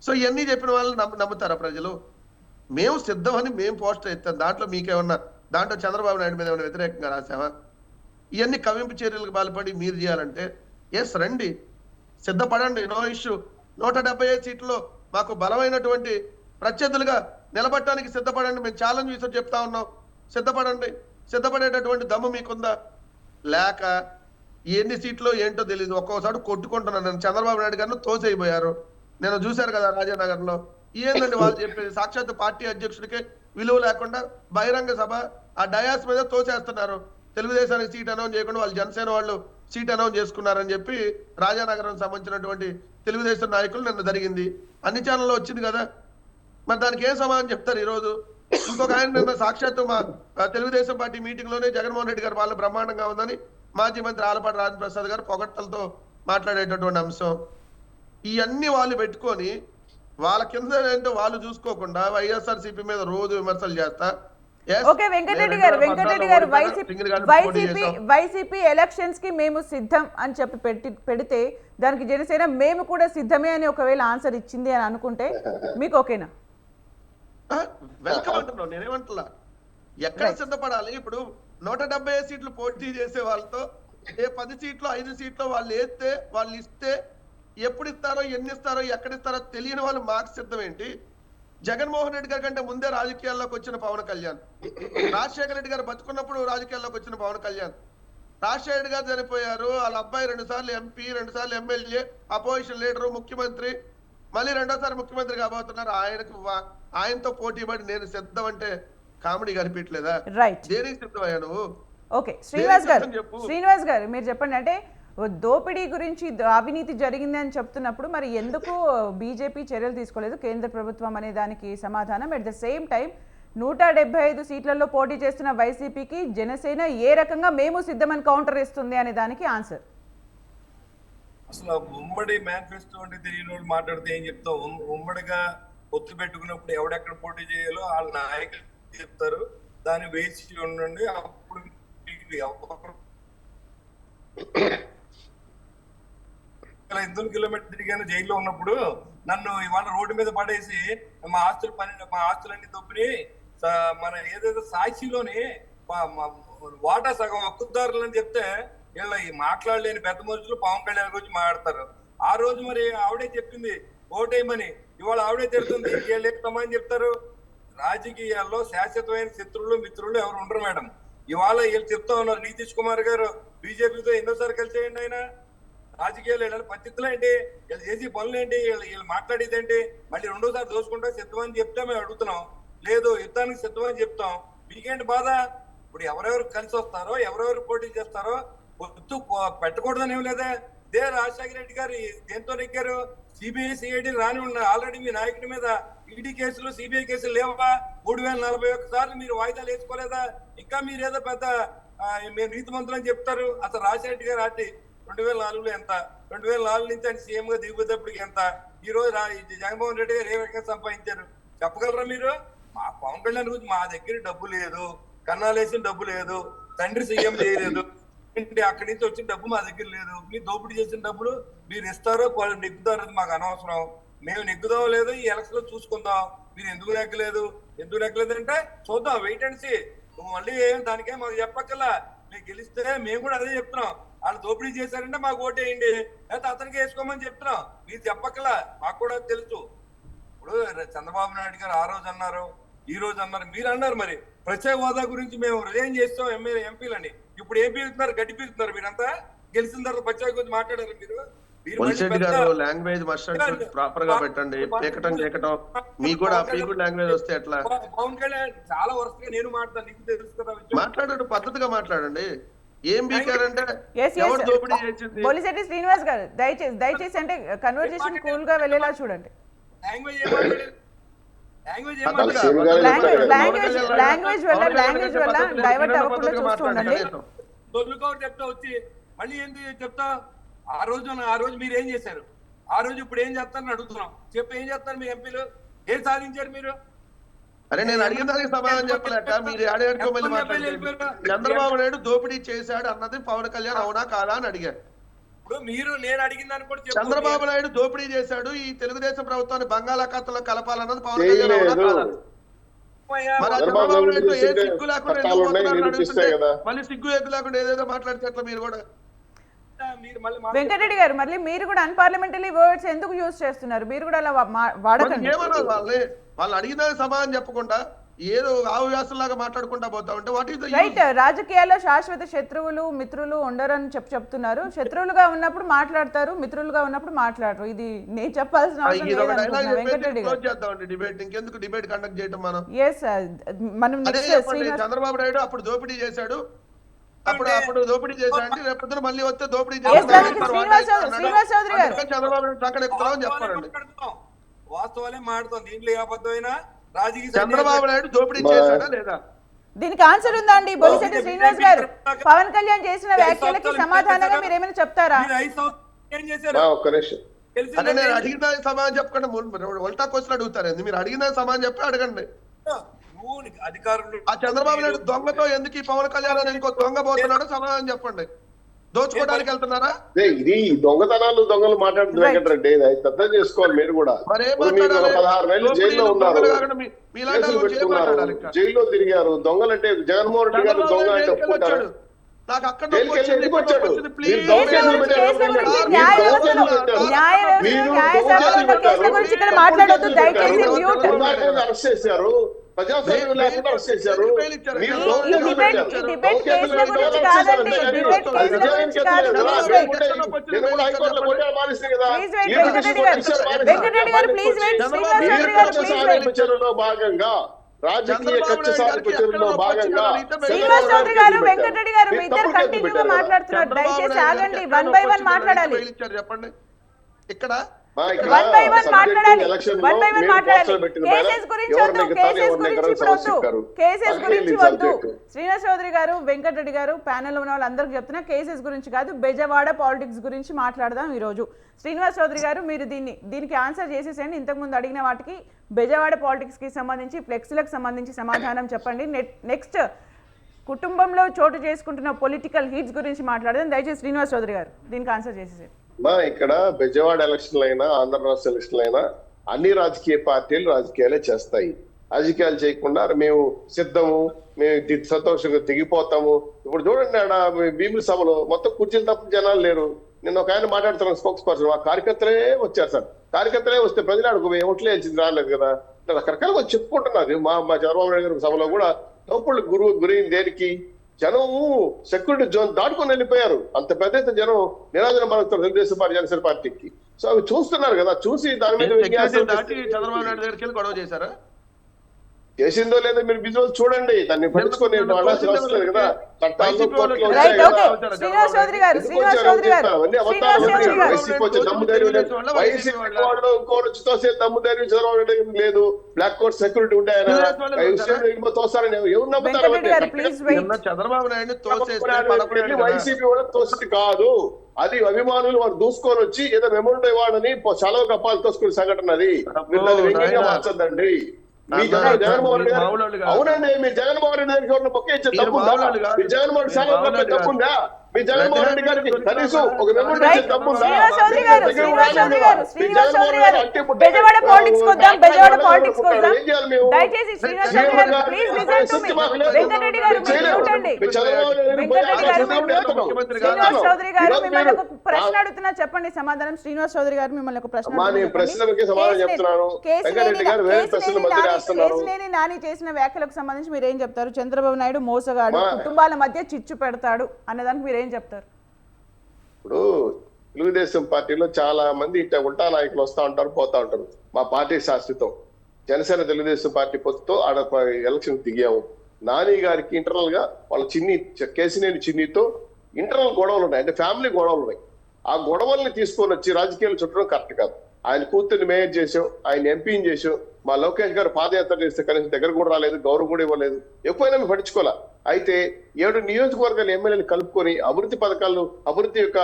సో ఇవన్నీ చెప్పిన వాళ్ళు నమ్ముతారా ప్రజలు? మేము సిద్ధమని మేము పోస్టర్ ఎత్తాం. దాంట్లో మీకేమన్నా దాంట్లో చంద్రబాబు నాయుడు మీద ఏమైనా వ్యతిరేకంగా రాసామా? ఇవన్నీ కవింపు చర్యలకు పాల్పడి మీరు చేయాలంటే ఎస్ రండి, సిద్ధపడండి, నో ఇష్యూ. 175 సీట్లలో మాకు బలమైనటువంటి ప్రత్యర్థులుగా నిలబడటానికి సిద్ధపడండి. మేము ఛాలెంజ్ విషయం చెప్తా ఉన్నాం. సిద్ధపడండి. సిద్ధపడేటటువంటి దమ్ము మీకుందా? లేక ఎన్ని సీట్లు ఏంటో తెలియదు. ఒక్కోసారి కొట్టుకుంటున్నాను. నేను చంద్రబాబు నాయుడు గారిని తోసేయిపోయారు. నేను చూశారు కదా రాజానగర్లో. ఏందండి వాళ్ళు చెప్పేది? సాక్షాత్ పార్టీ అధ్యక్షుడికి విలువ లేకుండా బహిరంగ సభ ఆ డయాస్ మీద తోసేస్తున్నారు. తెలుగుదేశానికి సీట్ అనౌన్స్ చేయకుండా వాళ్ళు జనసేన వాళ్ళు సీట్ అనౌన్స్ చేసుకున్నారని చెప్పి రాజానగరం సంబంధించినటువంటి తెలుగుదేశం నాయకులు నిన్న జరిగింది. అన్ని ఛానల్లో వచ్చింది కదా. మరి దానికి ఏం సమాధానం చెప్తారు ఈరోజు? ఇంకొక ఆయన నిన్న సాక్షాత్తు మా తెలుగుదేశం పార్టీ మీటింగ్ లోనే జగన్మోహన్ రెడ్డి గారు వాళ్ళు బ్రహ్మాండంగా ఉందని మాజీ మంత్రి ఆలపాటి రాజప్రసాద్ గారు పొగట్టలతో మాట్లాడేటటువంటి అంశం. ఇవన్నీ వాళ్ళు పెట్టుకొని వాళ్ళ కింద ఏంటో వాళ్ళు చూసుకోకుండా వైఎస్ఆర్సీపీ మీద రోజు విమర్శలు చేస్తా. ఓకే వెంకటరెడ్డి గారు వైసీపీ ఎలక్షన్స్ కి మేము సిద్ధం అని చెప్పి పెడితే దానికి జనసేన మేము కూడా సిద్ధమే అని ఒకవేళ ఆన్సర్ ఇచ్చింది అని అనుకుంటే మీకు ఓకేనా? వెల్కమ్ అంటున్నావు. నేనేమంటున్నా, ఎక్కడ సిద్ధపడాలి? ఇప్పుడు 175 సీట్లు పోటీ చేసే వాళ్ళతో 10 సీట్లు 5 సీట్లు వాళ్ళు వేస్తే వాళ్ళు ఇస్తే ఎప్పుడు ఇస్తారో ఎన్ని ఇస్తారో ఎక్కడ ఇస్తారో తెలియని వాళ్ళు మాకు సిద్ధం ఏంటి? జగన్మోహన్ రెడ్డి గారి కంటే ముందే రాజకీయాల్లోకి వచ్చిన పవన్ కళ్యాణ్, రాజశేఖర రెడ్డి గారు బతుకున్నప్పుడు రాజకీయాల్లోకి వచ్చిన పవన్ కళ్యాణ్, రాజశేఖర రెడ్డి గారు చనిపోయారు, వాళ్ళ అబ్బాయి 2 సార్లు ఎంపీ 2 సార్లు ఎమ్మెల్యే అపోజిషన్ లీడరు ముఖ్యమంత్రి, మళ్ళీ 2వ సారి ముఖ్యమంత్రి కాబోతున్నారు. ఆయనతో పోటీ పడి నేను సిద్ధం అంటే కామెడీ కనిపించలేదా? దేనికి సిద్ధమయ్యా నువ్వు? ఓకే శ్రీనివాస్ గారు మీరు చెప్పండి. అంటే దోపిడీ గురించి అవినీతి జరిగింది అని చెప్తున్నప్పుడు మరి ఎందుకు బీజేపీ చర్యలు తీసుకోలేదు కేంద్ర ప్రభుత్వం అనే దానికి సమాధానం. అట్ ద సేమ్ టైం 175 సీట్లలో పోటీ చేస్తున్న వైసీపీకి జనసేన ఏ రకంగా మేము సిద్ధమని కౌంటర్ ఇస్తుంది అనే దానికి ఆన్సర్. అసలు ఉమ్మడి మేనిఫెస్టో అంటే తెలియని వాళ్ళు మాట్లాడితే ఏం చెప్తాం? ఉమ్మడిగా పొత్తు పెట్టుకున్నప్పుడు ఎవడెక్కడ పోటీ చేయాలో వాళ్ళ నాయకులు చెప్తారు. దాన్ని వేసి ఉండండి. అప్పుడు 8 కిలోమీటర్ తిరిగాను జైల్లో ఉన్నప్పుడు. నన్ను ఇవాళ రోడ్డు మీద పడేసి మా ఆస్తులన్నీ దొబ్బిని మన ఏదైతే సాక్షిలోని వాటా సగం హక్కుదారులని చెప్తే వీళ్ళ మాట్లాడలేని పెద్ద మనుషులు పవన్ కళ్యాణ్ గురించి మాట్లాడతారు. ఆ రోజు మరి ఆవిడే చెప్పింది ఓటేయమని. ఇవాళ ఆవిడే తిడుతుంది. వీళ్ళు చెప్తామని చెప్తారు. రాజకీయాల్లో శాశ్వతమైన శత్రువులు మిత్రులు ఎవరు ఉండరు మేడం. ఇవాళ వీళ్ళు చెప్తా ఉన్నారు. నితీష్ కుమార్ గారు బీజేపీతో ఎన్నోసారి కలిసేయండి. ఆయన రాజకీయాలు వెళ్ళాలి పద్ధతులు ఏంటి, వీళ్ళు చేసే పనులు ఏంటి, వీళ్ళు మాట్లాడేది ఏంటి? మళ్ళీ 2వ సారి దోచుకుంటా సిద్ధమని చెప్తే మేము అడుగుతున్నాం. లేదు యుద్ధానికి సిద్ధమని చెప్తాం. మీకేంటి బాధ? ఇప్పుడు ఎవరెవరు కలిసి వస్తారో ఎవరెవరు పోటీ చేస్తారో పొత్తు పెట్టకూడదని ఏం లేదా? ఇదే రాజశేఖర రెడ్డి గారు దేంతో నెగ్గారు? సిబిఐ సిఐడి రాని ఉన్న ఆల్రెడీ మీ నాయకుడి మీద ఈడీ కేసులు సిబిఐ కేసులు లేవా? 3041 సార్లు మీరు వాయిదాలు వేసుకోలేదా? ఇంకా మీరు ఏదో పెద్ద మేము నీతిమంతులని చెప్తారు. అసలు రాజశేఖర రెడ్డి గారు ఆటి 2004లో ఎంత, 2004 నుంచి ఆయన సీఎం గా దిగిపోయేటప్పటికి ఎంత, ఈ రోజు జగన్మోహన్ రెడ్డి గారు ఏ రకంగా సంపాదించారు చెప్పగలరా మీరు? మా పవన్ కళ్యాణ్ గురించి మా దగ్గర డబ్బు లేదు, కన్నాలేసిన డబ్బు లేదు, తండ్రి సీఎం చేయలేదు, అక్కడి నుంచి వచ్చిన డబ్బు మా దగ్గర లేదు. మీరు దోపిడీ చేసిన డబ్బులు మీరు ఇస్తారో నెగ్గుతారో మాకు అనవసరం. మేము నెగ్గుదాం లేదు ఈ ఎలక్షన్ లో చూసుకుందాం. మీరు ఎందుకు నెగ్గలేదు అంటే చూద్దాం, వెయిట్ అండ్ సీ. నువ్వు మళ్ళీ దానికే మాకు చెప్పక్కల్లా. మీరు గెలిస్తే మేము కూడా అదే చెప్తున్నాం. వాళ్ళు దోపిడీ చేశారంటే మాకు ఓటేయండి, లేకపోతే అతనికి వేసుకోమని చెప్తున్నాం. మీరు చెప్పక్కలా, మాకు కూడా తెలుసు. ఇప్పుడు చంద్రబాబు నాయుడు గారు ఆ రోజు అన్నారు, ఈ రోజు అన్నారు, మీరు అన్నారు మరి ప్రత్యేక హోదా గురించి మేము రిజైన్ చేస్తాం ఎంపీలని. ఇప్పుడు ఏం పీలుతున్నారు? గడ్డి పీలుతున్నారు. మీరంతా గెలిచిన తర్వాత ప్రత్యేక గురించి మాట్లాడారు. మీరు మళ్ళీ పొలిశెట్టి పెద్ద గారు లాంగ్వేజ్ మస్ట్ ప్రాపర్ గా పెట్టండి. పీకటం మీకు కూడా పీకుడు లాంగ్వేజ్ వస్తే ఎట్లా? పవన్ కళ్యాణ్ చాలా వరుసగా నేను మాట్లాడతాను, నీకు తెలుసు కదా విషయం. మాట్లాడండి, పద్ధతిగా మాట్లాడండి. ఏం బీకారంటే Yes, yes. ఎవరు దోపిడీ చేసింది? బొలిశెట్టి శ్రీనివాస్ గారు దయచేసి అంటే కన్వర్జేషన్ కూల్ గా వెళ్ళేలా చూడండి. లాంగ్వేజ్ ఏమాట్లాడారు? లాంగ్వేజ్ పద్ధతిగా, ఏమాట్లాడారు? లాంగ్వేజ్ వల్ల డైవర్ట్ అవ్వకుండా చూస్తూ ఉండండి. తొలుకోటి చెప్తా వచ్చి మళ్ళీ ఏంటి చెప్తా? ఆ రోజు మీరు ఏం చేశారు? ఆ రోజు ఇప్పుడు ఏం చేస్తారని అడుగుతున్నాం. చెప్పి ఏం చేస్తారు మీ ఎంపీలు? ఏం సాధించారు మీరు? అరే నేను అడిగిన దానికి సమాధానం చెప్పలేక మీరు ఆడేడుకో మళ్ళీ మాట్లాడారు. చంద్రబాబు నాయుడు దోపిడీ చేశాడు అన్నది పవన్ కళ్యాణ్ అవునా కాదా అని అడిగారు. ఇప్పుడు మీరు నేను అడిగిన దాన్ని కూడా చెప్పండి. చంద్రబాబు నాయుడు దోపిడీ చేశాడు, ఈ తెలుగుదేశం ప్రభుత్వాన్ని బంగాళాఖాతంలో కలపాలన్నది పవన్ కళ్యాణ్ అవునా కాదా? మరి ఆ చంద్రబాబు నాయుడు ఏ సిగ్గు లేకుండా ఎందుకు పోతున్నారని అడుగుతుంటే మళ్ళీ సిగ్గు ఎగ్గు లేకుండా ఏదేదో మాట్లాడితే ఎట్లా? మీరు కూడా మీరు మళ్ళీ వెంకటరెడ్డి గారు మళ్ళీ మీరు కూడా అన్పార్లమెంటరీ వర్డ్స్ ఎందుకు యూజ్ చేస్తున్నారు? మీరు కూడా అలా వాడకండి. ఏమన్నారు వాళ్ళు అడిగిన సమాధానం చెప్పకుండా ఏదో ఆవ్యాసంలాగా మాట్లాడుకుంటా పోతా ఉంటే వాట్ ఈస్ ద రైట్. రాజకీయాల్లో శాశ్వత శత్రువులు మిత్రులు ఉండరని చెప్తున్నారు. శత్రువులుగా ఉన్నప్పుడు మాట్లాడతారు, మిత్రులుగా ఉన్నప్పుడు మాట్లాడరు. ఇది నేను చెప్పాల్సిన అవసరం లేదనుకుంటున్నా వెంకటరెడ్డి గారు. చేద్దామండి డిబేట్. ఇంకెందుకు డిబేట్ కండక్ట్ చేయటం మనం? ఎస్ మనం అదే చెప్పండి. చంద్రబాబు నాయుడు అప్పుడు దోపిడీ చేశాడు, అప్పుడు దోపిడీ చేశాడు, రేపు మళ్ళీ వస్తే దోపిడీ చేస్తాడు. శ్రీనివాస్ చౌదరి గారు చంద్రబాబు నాయుడు చక్కన ఎక్కుతామని చెప్పారండి. వాస్తవాలే మాట్లాడుతాం, దీంట్లో ఏ అబద్ధమైనా రాజకీయ చంద్రబాబు నాయుడు దోపిడీ చేశాడా లేదా? దీనికి ఆన్సర్ ఉందా అండి? బొలిశెట్టి శ్రీనివాస్ గారు పవన్ కళ్యాణ్ చేసిన వ్యాఖ్యలకి సమాధానంగా మీరు ఏమైనా చెప్తారా? మీరు 5 సంవత్సరాలు ఏం చేశారు? ఒక్క నిమిషం. అంటే నేను అడిగిన దానికి సమాధానం చెప్పకుండా ఉల్టా క్వశ్చన్ అడుగుతారు. మీరు అడిగిన దానికి సమాధానం చెప్పి అడగండి. అధికారులు ఆ చంద్రబాబు నాయుడు దొంగతో ఎందుకు ఈ పవన్ కళ్యాణ్ అని ఇంకో దొంగ పోతున్నాడు సమాధానం చెప్పండి. దోచుకోవడానికి వెళ్తున్నారా? ఇది దొంగలు మాట్లాడుతున్న వెంకటరెడ్డి, అది అర్థం చేసుకోవాలి మీరు కూడా. ఇప్పుడు మీరు 16 నెలలు జైల్లో ఉన్నారు, కేసులు పెట్టుకున్నారు, జైల్లో తిరిగారు. దొంగలంటే జగన్మోహన్ రెడ్డి గారు దొంగ అంటే ఒప్పుకుంటారు? నాకు అక్కడ జైలుకి ఎందుకు వచ్చాడు? మీరు అరెస్ట్ చేశారు, ప్రజాస్వామ్యం లేకుండా అరెస్ట్ చేశారు. భాగంగా రాజకీయ కక్ష సాధింపు చర్యలో భాగంగా శ్రీనివాస్ చౌదరి గారు, వెంకటరెడ్డి గారు మీ ఇద్దరు కంటిన్యూగా మాట్లాడుతున్నారు. దయచేసి ఆగండి, 1 by 1 మాట్లాడాలి. చెప్పండి. ఇక్కడ 1 by 1 మాట్లాడాలి. 1 by 1 మాట్లాడాలి. కేసెస్ గురించి వద్దు, కేసెస్ గురించి వద్దు. శ్రీనివాస్ చౌదరి గారు, వెంకటరెడ్డి గారు, ప్యానెల్ ఉన్న వాళ్ళందరికీ చెప్తున్నా కేసెస్ గురించి కాదు, బెజవాడ పాలిటిక్స్ గురించి మాట్లాడదాం ఈ రోజు. శ్రీనివాస్ చౌదరి గారు మీరు దీనికి ఆన్సర్ చేసేసేయండి. ఇంతకుముందు అడిగిన వాటికి బెజవాడ పాలిటిక్స్ కి సంబంధించి, ఫ్లెక్సీలకు సంబంధించి సమాధానం చెప్పండి. నెక్స్ట్ కుటుంబంలో చోటు చేసుకుంటున్న పొలిటికల్ హీట్స్ గురించి మాట్లాడదాం. దయచేసి శ్రీనివాస్ చౌదరి గారు దీనికి ఆన్సర్ చేసేసేయండి. ఇక్కడ బెజవాడ ఎలక్షన్లు అయినా, ఆంధ్ర రాష్ట్ర ఎలక్షన్లు అయినా అన్ని రాజకీయ పార్టీలు రాజకీయాలే చేస్తాయి. రాజకీయాలు చేయకుండా మేము సిద్ధము, మేము సంతోషంగా దిగిపోతాము. ఇప్పుడు చూడండి, ఆడ భీముల సభలో మొత్తం కుర్చీలు తప్ప జనాలు లేరు. నిన్న ఒక ఆయన మాట్లాడుతున్నాను, స్పోక్స్ పర్సన్, ఆ కార్యకర్తలే వచ్చారు సార్. కార్యకర్తలే వస్తే ప్రజలు అడుగు ఓట్లే వేసింది రాలేదు కదా. రకరకాల వచ్చి చెప్పుకుంటున్నారు. మా చంద్రబాబు నాయుడు గారి సభలో కూడా తోపుళ్ళు గురైంది దేనికి? జనం సెక్యూరిటీ జోన్ దాటుకొని వెళ్ళిపోయారు. అంత పెద్ద ఎత్తున జనం నిరాజన పడుతున్నారు తెలుగుదేశం పార్టీ, జనసేన పార్టీకి. సో అవి చూస్తున్నారు కదా, చూసి దాని మీద చంద్రబాబు నాయుడు దగ్గరికి వెళ్ళి గొడవ చేశారా? చేసిందో లేదో మీరు విజువల్ చూడండి, దాన్ని పట్టించుకొని కదా. లేదు, బ్లాక్ కోట్ సెక్యూరిటీ ఉండే తోస్తారని ఎవరు నమ్ముతారు? చంద్రబాబు నాయుడు వైసీపీ కూడా తోసింది కాదు, అది అభిమానులు వారు దూసుకొని వచ్చి ఏదో మెమోరీ ఇవ్వాలని చాలా కప్పాలు తోసుకునే సంఘటన అది. మీరు దాన్ని వ్యంగ్యంగా మార్చొద్దండి. మీ జగన్మోహన్ రెడ్డి గారు, అవునండి, మీ జగన్మోహన్ రెడ్డి గారికి బొక్క ఇచ్చే తప్పుందా? మీ జగన్మోహన్ రెడ్డి తప్పుందా? మీ జగన్మోహన్ రెడ్డి గారికి కనీసం ఒక మెమోరీ ఇచ్చే తప్పుందా? ప్రశ్న అడుగుతున్నా, చెప్పండి సమాధానం. శ్రీనివాస్ చౌదరి గారు మిమ్మల్ని ఒక ప్రశ్న కేసినేని నాని చేసిన వ్యాఖ్యలకు సంబంధించి మీరు ఏం చెప్తారు? చంద్రబాబు నాయుడు మోసగాడు, కుటుంబాల మధ్య చిచ్చు పెడతాడు అన్నదానికి మీరు ఏం చెప్తారు? ఇప్పుడు తెలుగుదేశం పార్టీలో చాలా మంది ఇట్లా ఉల్టా నాయకులు వస్తా ఉంటారు, పోతా ఉంటారు. మా పార్టీ శాశ్వతం. జనసేన తెలుగుదేశం పార్టీ పొత్తుతో ఆడ ఎలక్షన్ దిగాము. నాని గారికి ఇంటర్నల్ గా వాళ్ళ కేసినేని చిన్నితో ఇంటర్నల్ గొడవలు ఉన్నాయి, అంటే ఫ్యామిలీ గొడవలు ఉన్నాయి. ఆ గొడవల్ని తీసుకొని వచ్చి రాజకీయాలు చుట్టడం కరెక్ట్ కాదు. ఆయన కూతుర్ని మేయర్ చేసాం, ఆయన ఎంపీని చేసాం. మా లోకేష్ గారు పాదయాత్ర చేస్తే కనీసం దగ్గర కూడా రాలేదు, గౌరవం కూడా ఇవ్వలేదు. ఎక్కువైనా మేము పట్టించుకోవాలా. అయితే 7 నియోజకవర్గాల ఎమ్మెల్యేలు కలుపుకొని అభివృద్ధి పథకాలు, అభివృద్ధి యొక్క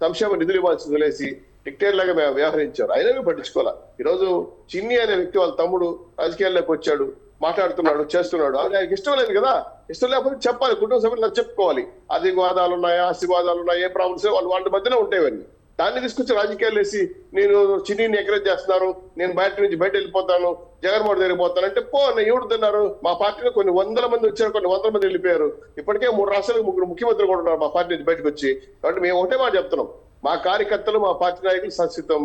సంక్షేమ నిధులు ఇవ్వాల్సి వదిలేసి డిక్టేర్ లాగా మేము వ్యవహరించారు. అయినా మేము పట్టించుకోవాలా. ఈరోజు చిన్ని అనే వ్యక్తి వాళ్ళ తమ్ముడు రాజకీయాల్లోకి వచ్చాడు, మాట్లాడుతున్నాడు, చేస్తున్నాడు. అది ఆయనకి ఇష్టం లేదు కదా. ఇష్టం లేకపోతే చెప్పాలి, కుటుంబ సభ్యులు చెప్పుకోవాలి. అది వాదాలు ఉన్నాయా, ఆస్తి వాదాలు ఉన్నాయా, ఏ ప్రాబ్లమ్స్ వాళ్ళ మధ్యలో ఉంటాయని. దాన్ని తీసుకొచ్చి రాజకీయాలు వేసి నేను చిన్నీని ఎంకరేజ్ చేస్తున్నారు, నేను బయట నుంచి బయట వెళ్ళిపోతాను, జగన్మోహన్ దగ్గరికి పోతాను అంటే ఎవరు తిన్నారు? మా పార్టీలో కొన్ని 100 మంది వచ్చారు, కొన్ని 100 మంది వెళ్ళిపోయారు. ఇప్పటికే 3 రాష్ట్రాలకు 3 ముఖ్యమంత్రులు కూడా ఉన్నారు మా పార్టీ నుంచి బయటకు వచ్చి. కాబట్టి మేము ఒకటే మాట చెప్తున్నాం, మా కార్యకర్తలు, మా పార్టీ నాయకులు శాశ్వతం.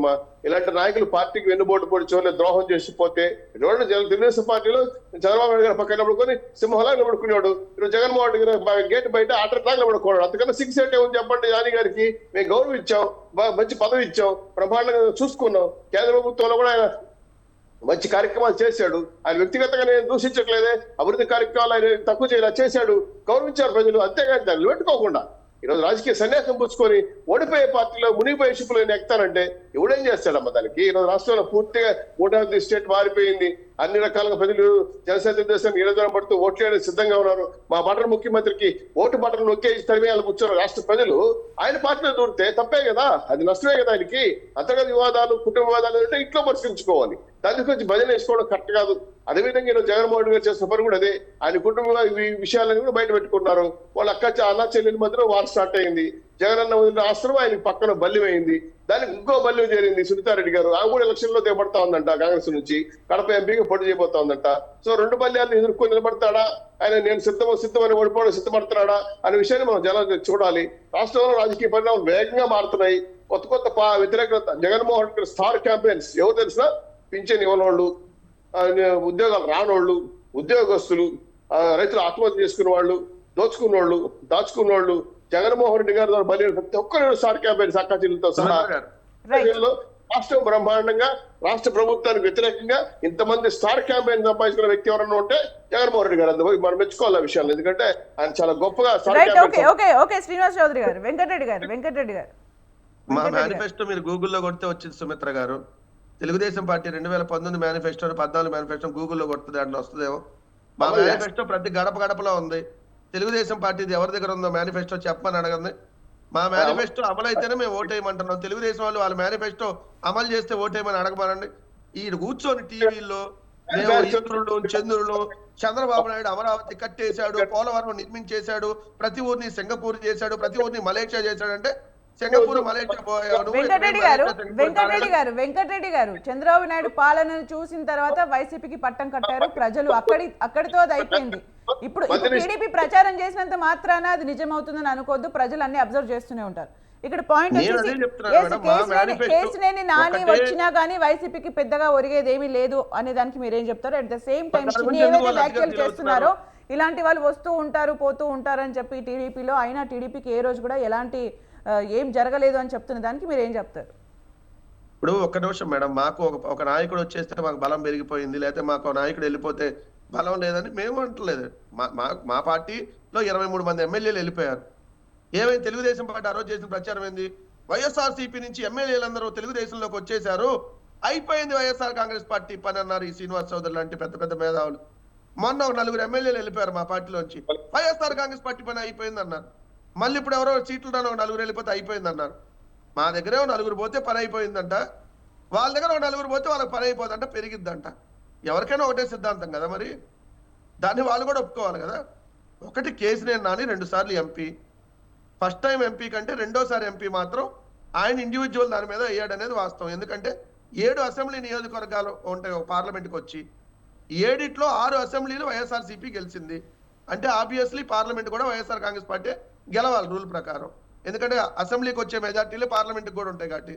ఇలాంటి నాయకులు పార్టీకి వెన్నుబోటు పొడిచోలే ద్రోహం చేసిపోతే తెలుగుదేశం పార్టీలో చంద్రబాబు నాయుడు గారు పక్కన నిలబడుకొని సింహంలా నిలబడుకున్నాడు. ఈరోజు జగన్మోహన్ రెడ్డి గారు గేట్ బయట ఆటలాగా నిలబడుకోవడం. అంతకన్నా 6 8 ఏమని చెప్పండి. నాని గారికి మేము గౌరవం ఇచ్చాం, మంచి పదవి ఇచ్చాం, బ్రహ్మాండంగా చూసుకున్నాం. కేంద్ర ప్రభుత్వంలో కూడా ఆయన మంచి కార్యక్రమాలు చేశాడు. ఆయన వ్యక్తిగతంగా నేను దూషించట్లేదే, అభివృద్ధి కార్యక్రమాలు ఆయన తక్కువ చేయాలి చేశాడు, గౌరవించారు ప్రజలు. అంతేగాని దాన్ని పెట్టుకోకుండా ఈరోజు రాజకీయ సన్యాసం పుచ్చుకొని ఓడిపోయే పార్టీలో మునిగిపోయే షిప్పులు ఎక్కుతానంటే ఎవడేం చేస్తాడమ్మా దానికి? ఈరోజు రాష్ట్రంలో పూర్తిగా ఓటాది స్టేట్ మారిపోయింది. అన్ని రకాలుగా ప్రజలు జనసేన తెలుగుదేశం నియోజకవర్గం పడుతూ ఓట్లు వేయడానికి సిద్ధంగా ఉన్నారు. మా బటన్ ముఖ్యమంత్రికి ఓటు బటన్ నొక్కేసి తరిమేయాలని కూర్చోరు రాష్ట్ర ప్రజలు. ఆయన పార్టీలో దూరితే తప్పే కదా, అది నష్టమే కదా ఆయనకి. అంతర్గత వివాదాలు, కుటుంబ వివాదాలు అంటే ఇంట్లో పరిష్కరించుకోవాలి. దాని గురించి భజన వేసుకోవడం కరెక్ట్ కాదు. అదేవిధంగా ఈరోజు జగన్మోహన్ రెడ్డి గారు చేసిన పని కూడా అదే. ఆయన కుటుంబ విషయాలను కూడా బయట పెట్టుకున్నారు. వాళ్ళ అన్న చెల్లెల మధ్యలో వార్ స్టార్ట్ అయింది. జగనన్న వదిలిన ఆశ్రమం ఆయన పక్కన బల్యమైంది. దానికి ఇంకో బల్యం చేరింది సునీతారెడ్డి గారు. ఆ కూడా ఎలక్షన్ లో తెగబడతా ఉందంట, కాంగ్రెస్ నుంచి కడప ఎంపీగా పోటీ చేయబోతా ఉందంట. సో 2 బల్యాలను ఎదుర్కొని నిలబడతాడా ఆయన? నేను సిద్ధమని ఓడిపోవడం సిద్ధపడుతున్నాడా అనే విషయాన్ని మనం జనాలు చూడాలి. రాష్ట్రంలో రాజకీయ పరిణామాలు వేగంగా మారుతున్నాయి. కొత్త వ్యతిరేకత. జగన్మోహన్ రెడ్డి స్టార్ క్యాంపెయిన్స్ ఎవరు తెలిసినా పింఛన్ ఇవ్వనోళ్ళు, ఉద్యోగాలు రానోళ్ళు, ఉద్యోగస్తులు, రైతులు ఆత్మహత్య చేసుకున్న వాళ్ళు, దోచుకున్నోళ్ళు, దాచుకున్నోళ్ళు, జగన్మోహన్ రెడ్డి గారి ద్వారా బలి ప్రతి ఒక్కరు స్టార్ క్యాంపెయిన్స్ అక్క చెల్లితో సహా రాష్ట్రం బ్రహ్మాండంగా రాష్ట్ర ప్రభుత్వానికి వ్యతిరేకంగా ఇంతమంది స్టార్ క్యాంపెయిన్ సంపాదించుకున్న వ్యక్తి ఎవరన్నా ఉంటే జగన్మోహన్ రెడ్డి గారు. అందుకు మనం మెచ్చుకోవాలి విషయాలు, ఎందుకంటే ఆయన చాలా గొప్పగా శ్రీనివాస్ చౌదరి గారు, వెంకటరెడ్డి గారు మా మేనిఫెస్టో మీరు గూగుల్లో కొడితే వచ్చింది సుమిత్ర గారు. తెలుగుదేశం పార్టీ 2019 మేనిఫెస్టో, 14 మేనిఫెస్టో గూగుల్లో కొడుతుంది, దాంట్లో వస్తుందేమో. మా మేనిఫెస్టో ప్రతి గడపలో ఉంది. తెలుగుదేశం పార్టీది ఎవరి దగ్గర ఉందో మేనిఫెస్టో చెప్పమని అడగండి. మా మేనిఫెస్టో అమలు అయితేనే మేము ఓటేయమంటున్నాం. తెలుగుదేశం వాళ్ళు వాళ్ళ మేనిఫెస్టో అమలు చేస్తే ఓటేయమని అడగమనండి. ఈ కూర్చొని టీవీల్లో మేము ఇంద్రులు, చంద్రులు, చంద్రబాబు నాయుడు అమరావతి కట్టేశాడు, పోలవరం నిర్మించేశాడు, ప్రతి ఊరిని సింగపూర్ చేశాడు, ప్రతి ఊరిని మలేషియా చేశాడంటే వెంకటరెడ్డి గారు చంద్రబాబు నాయుడు పాలనను చూసిన తర్వాత వైసీపీకి పట్టం కట్టారు ప్రజలు. అక్కడితో అది అయిపోయింది. ఇప్పుడు టీడీపీ ప్రచారం చేసినంత మాత్రాన అది నిజమవుతుందని అనుకోవద్దు. ప్రజలు అన్ని అబ్జర్వ్ చేస్తూనే ఉంటారు. ఇక్కడ పాయింట్ కేసినేని నాని వచ్చినా గానీ వైసీపీకి పెద్దగా ఒరిగేది ఏమీ లేదు అనే దానికి మీరేం చెప్తారు? అట్ ద సేమ్ టైం ఏవైతే వ్యాఖ్యలు చేస్తున్నారో ఇలాంటి వాళ్ళు వస్తూ ఉంటారు, పోతూ ఉంటారు అని చెప్పి టీడీపీలో, అయినా టీడీపీకి ఏ రోజు కూడా ఎలాంటి ఏం జరగలేదు అని చెప్తున్న దానికి మీరు ఏం చెప్తారు? ఇప్పుడు ఒక్క నిమిషం మేడం, మాకు ఒక నాయకుడు వచ్చేస్తే మాకు బలం పెరిగిపోయింది, లేకపోతే మాకు నాయకుడు వెళ్ళిపోతే బలం లేదని మేము అంటలేదు. మా పార్టీలో 23 మంది ఎమ్మెల్యేలు వెళ్ళిపోయారు. ఏమైంది? తెలుగుదేశం పార్టీ ఆ రోజు చేసిన ప్రచారం ఏంది? వైఎస్ఆర్సీపీ నుంచి ఎమ్మెల్యేలందరూ తెలుగుదేశంలోకి వచ్చేసారు, అయిపోయింది వైఎస్ఆర్ కాంగ్రెస్ పార్టీ పని అన్నారు ఈ శ్రీనివాస్ చౌదరి లాంటి పెద్ద పెద్ద మేధావులు. మొన్న 4 ఎమ్మెల్యేలు వెళ్ళిపోయారు మా పార్టీలోంచి, వైఎస్ఆర్ కాంగ్రెస్ పార్టీ పని అయిపోయింది అన్నారు. మళ్ళీ ఇప్పుడు ఎవరో సీట్లు రాను 4 వెళ్ళిపోతే అయిపోయింది అన్నారు. మా దగ్గరే 4 పోతే పని అయిపోయిందంట, వాళ్ళ దగ్గర 4 పోతే వాళ్ళకి పని అయిపోతుందంట, పెరిగిద్దంట. ఎవరికైనా ఒకటే సిద్ధాంతం కదా, మరి దాన్ని వాళ్ళు కూడా ఒప్పుకోవాలి కదా. ఒకటి కేసినేని నాని 2 సార్లు ఎంపీ, ఫస్ట్ టైం ఎంపీ కంటే 2వ సారి ఎంపీ మాత్రం ఆయన ఇండివిజువల్ దాని మీద అయ్యాడనేది వాస్తవం. ఎందుకంటే 7 అసెంబ్లీ నియోజకవర్గాలు ఉంటాయి ఒక పార్లమెంట్కి వచ్చి, 7లో 6 అసెంబ్లీలు వైఎస్ఆర్సీపీ గెలిచింది. అంటే ఆబ్వియస్లీ పార్లమెంట్ కూడా వైఎస్ఆర్ కాంగ్రెస్ పార్టీ గెలవాలి రూల్ ప్రకారం, ఎందుకంటే అసెంబ్లీకి వచ్చే మెజార్టీలు పార్లమెంట్కి కూడా ఉంటాయి కాబట్టి.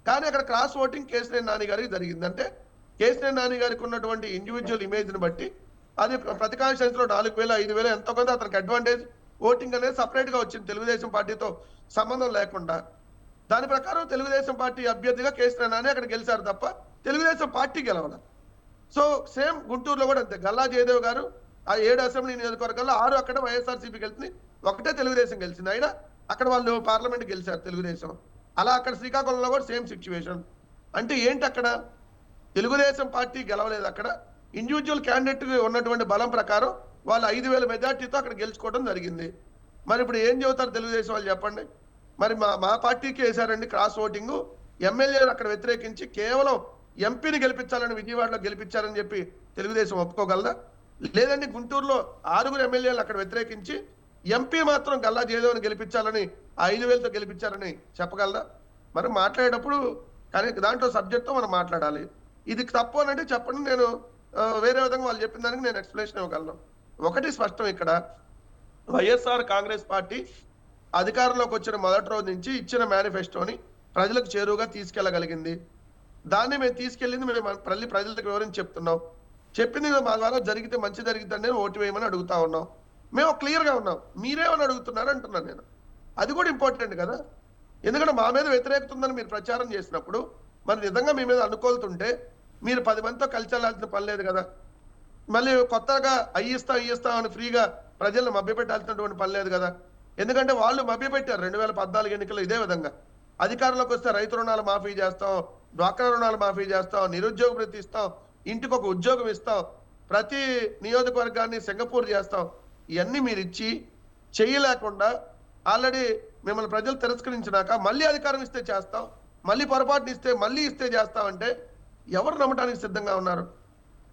కానీ అక్కడ క్రాస్ ఓటింగ్ కేసినేని నాని గారికి జరిగింది. అంటే కేసినేని నాని గారికి ఉన్నటువంటి ఇండివిజువల్ ఇమేజ్ని బట్టి అది ప్రతి కాన్స్టిట్యూన్సీలో 4,000 5,000 ఎంతో కొంత అతనికి అడ్వాంటేజ్ ఓటింగ్ అనేది సపరేట్గా వచ్చింది, తెలుగుదేశం పార్టీతో సంబంధం లేకుండా. దాని ప్రకారం తెలుగుదేశం పార్టీ అభ్యర్థిగా కేసీఆర్ నాని అక్కడ గెలిచారు తప్ప తెలుగుదేశం పార్టీ గెలవాలి. సో సేమ్ గుంటూరులో కూడా అంతే. గల్లా జయదేవ్ గారు ఆ 7 అసెంబ్లీ నియోజకవర్గాల్లో 6 అక్కడ వైఎస్ఆర్సీపీ గెలిచింది, ఒకటే తెలుగుదేశం గెలిచింది. అయినా అక్కడ వాళ్ళు పార్లమెంట్ గెలిచారు తెలుగుదేశం. అలా అక్కడ శ్రీకాకుళంలో కూడా సేమ్ సిచ్యువేషన్. అంటే ఏంటి, అక్కడ తెలుగుదేశం పార్టీ గెలవలేదు. అక్కడ ఇండివిజువల్ క్యాండిడేట్ ఉన్నటువంటి బలం ప్రకారం వాళ్ళు 5,000 మెజార్టీతో అక్కడ గెలుచుకోవడం జరిగింది. మరి ఇప్పుడు ఏం చెబుతారు తెలుగుదేశం వాళ్ళు చెప్పండి? మరి మా పార్టీకి వేశారండి క్రాస్ ఓటింగ్, ఎమ్మెల్యేలు అక్కడ వ్యతిరేకించి కేవలం ఎంపీని గెలిపించాలని విజయవాడలో గెలిపించారని చెప్పి తెలుగుదేశం ఒప్పుకోగలదా? లేదండి గుంటూరులో 6 ఎమ్మెల్యేలు అక్కడ వ్యతిరేకించి ఎంపీ మాత్రం గల్లా జయదేవ్ని గెలిపించాలని 5,000తో గెలిపించారని చెప్పగలదా? మరి మాట్లాడేటప్పుడు కానీ దాంట్లో సబ్జెక్ట్తో మనం మాట్లాడాలి. ఇది తప్పు అని అంటే చెప్పండి, నేను వేరే విధంగా వాళ్ళు చెప్పిన దానికి నేను ఎక్స్ప్లెనేషన్ ఇవ్వగలను. ఒకటి స్పష్టం, ఇక్కడ వైఎస్ఆర్ కాంగ్రెస్ పార్టీ అధికారంలోకి వచ్చిన మొదటి రోజు నుంచి ఇచ్చిన మేనిఫెస్టోని ప్రజలకు చేరువుగా తీసుకెళ్లగలిగింది. దాన్ని మేము తీసుకెళ్ళింది మేము ప్రజలకు వివరించి చెప్తున్నాం. చెప్పింది మా ద్వారా జరిగితే మంచి జరిగితే ఓటు వేయమని అడుగుతా ఉన్నాం. మేము క్లియర్గా ఉన్నాం. మీరేమని అడుగుతున్నారు అంటున్నాను నేను. అది కూడా ఇంపార్టెంట్ కదా. ఎందుకంటే మా మీద వ్యతిరేకత ఉందని మీరు ప్రచారం చేసినప్పుడు మరి నిజంగా మీ మీద అనుకోలుతుంటే మీరు 10 మందితో కలిసి వెళ్ళాల్సిన పని లేదు కదా. మళ్ళీ కొత్తగా అయ్యిస్తాం అని ఫ్రీగా ప్రజలను మభ్యపెట్టాల్సినటువంటి పని లేదు కదా. ఎందుకంటే వాళ్ళు మభ్యపెట్టారు 2014 ఎన్నికల్లో ఇదే విధంగా. అధికారంలోకి వస్తే రైతు రుణాలు మాఫీ చేస్తాం, డ్వాక్రా రుణాలు మాఫీ చేస్తాం, నిరుద్యోగ వృత్తి ఇస్తాం, ఇంటికి ఒక ఉద్యోగం ఇస్తాం, ప్రతి నియోజకవర్గాన్ని సింగపూర్ చేస్తాం. ఇవన్నీ మీరు ఇచ్చి చేయలేకుండా ఆల్రెడీ మిమ్మల్ని ప్రజలు తిరస్కరించినాక మళ్ళీ అధికారం ఇస్తే చేస్తాం, మళ్ళీ పొరపాటుని ఇస్తే మళ్ళీ ఇస్తే చేస్తామంటే ఎవరు నమ్మటానికి సిద్ధంగా ఉన్నారు?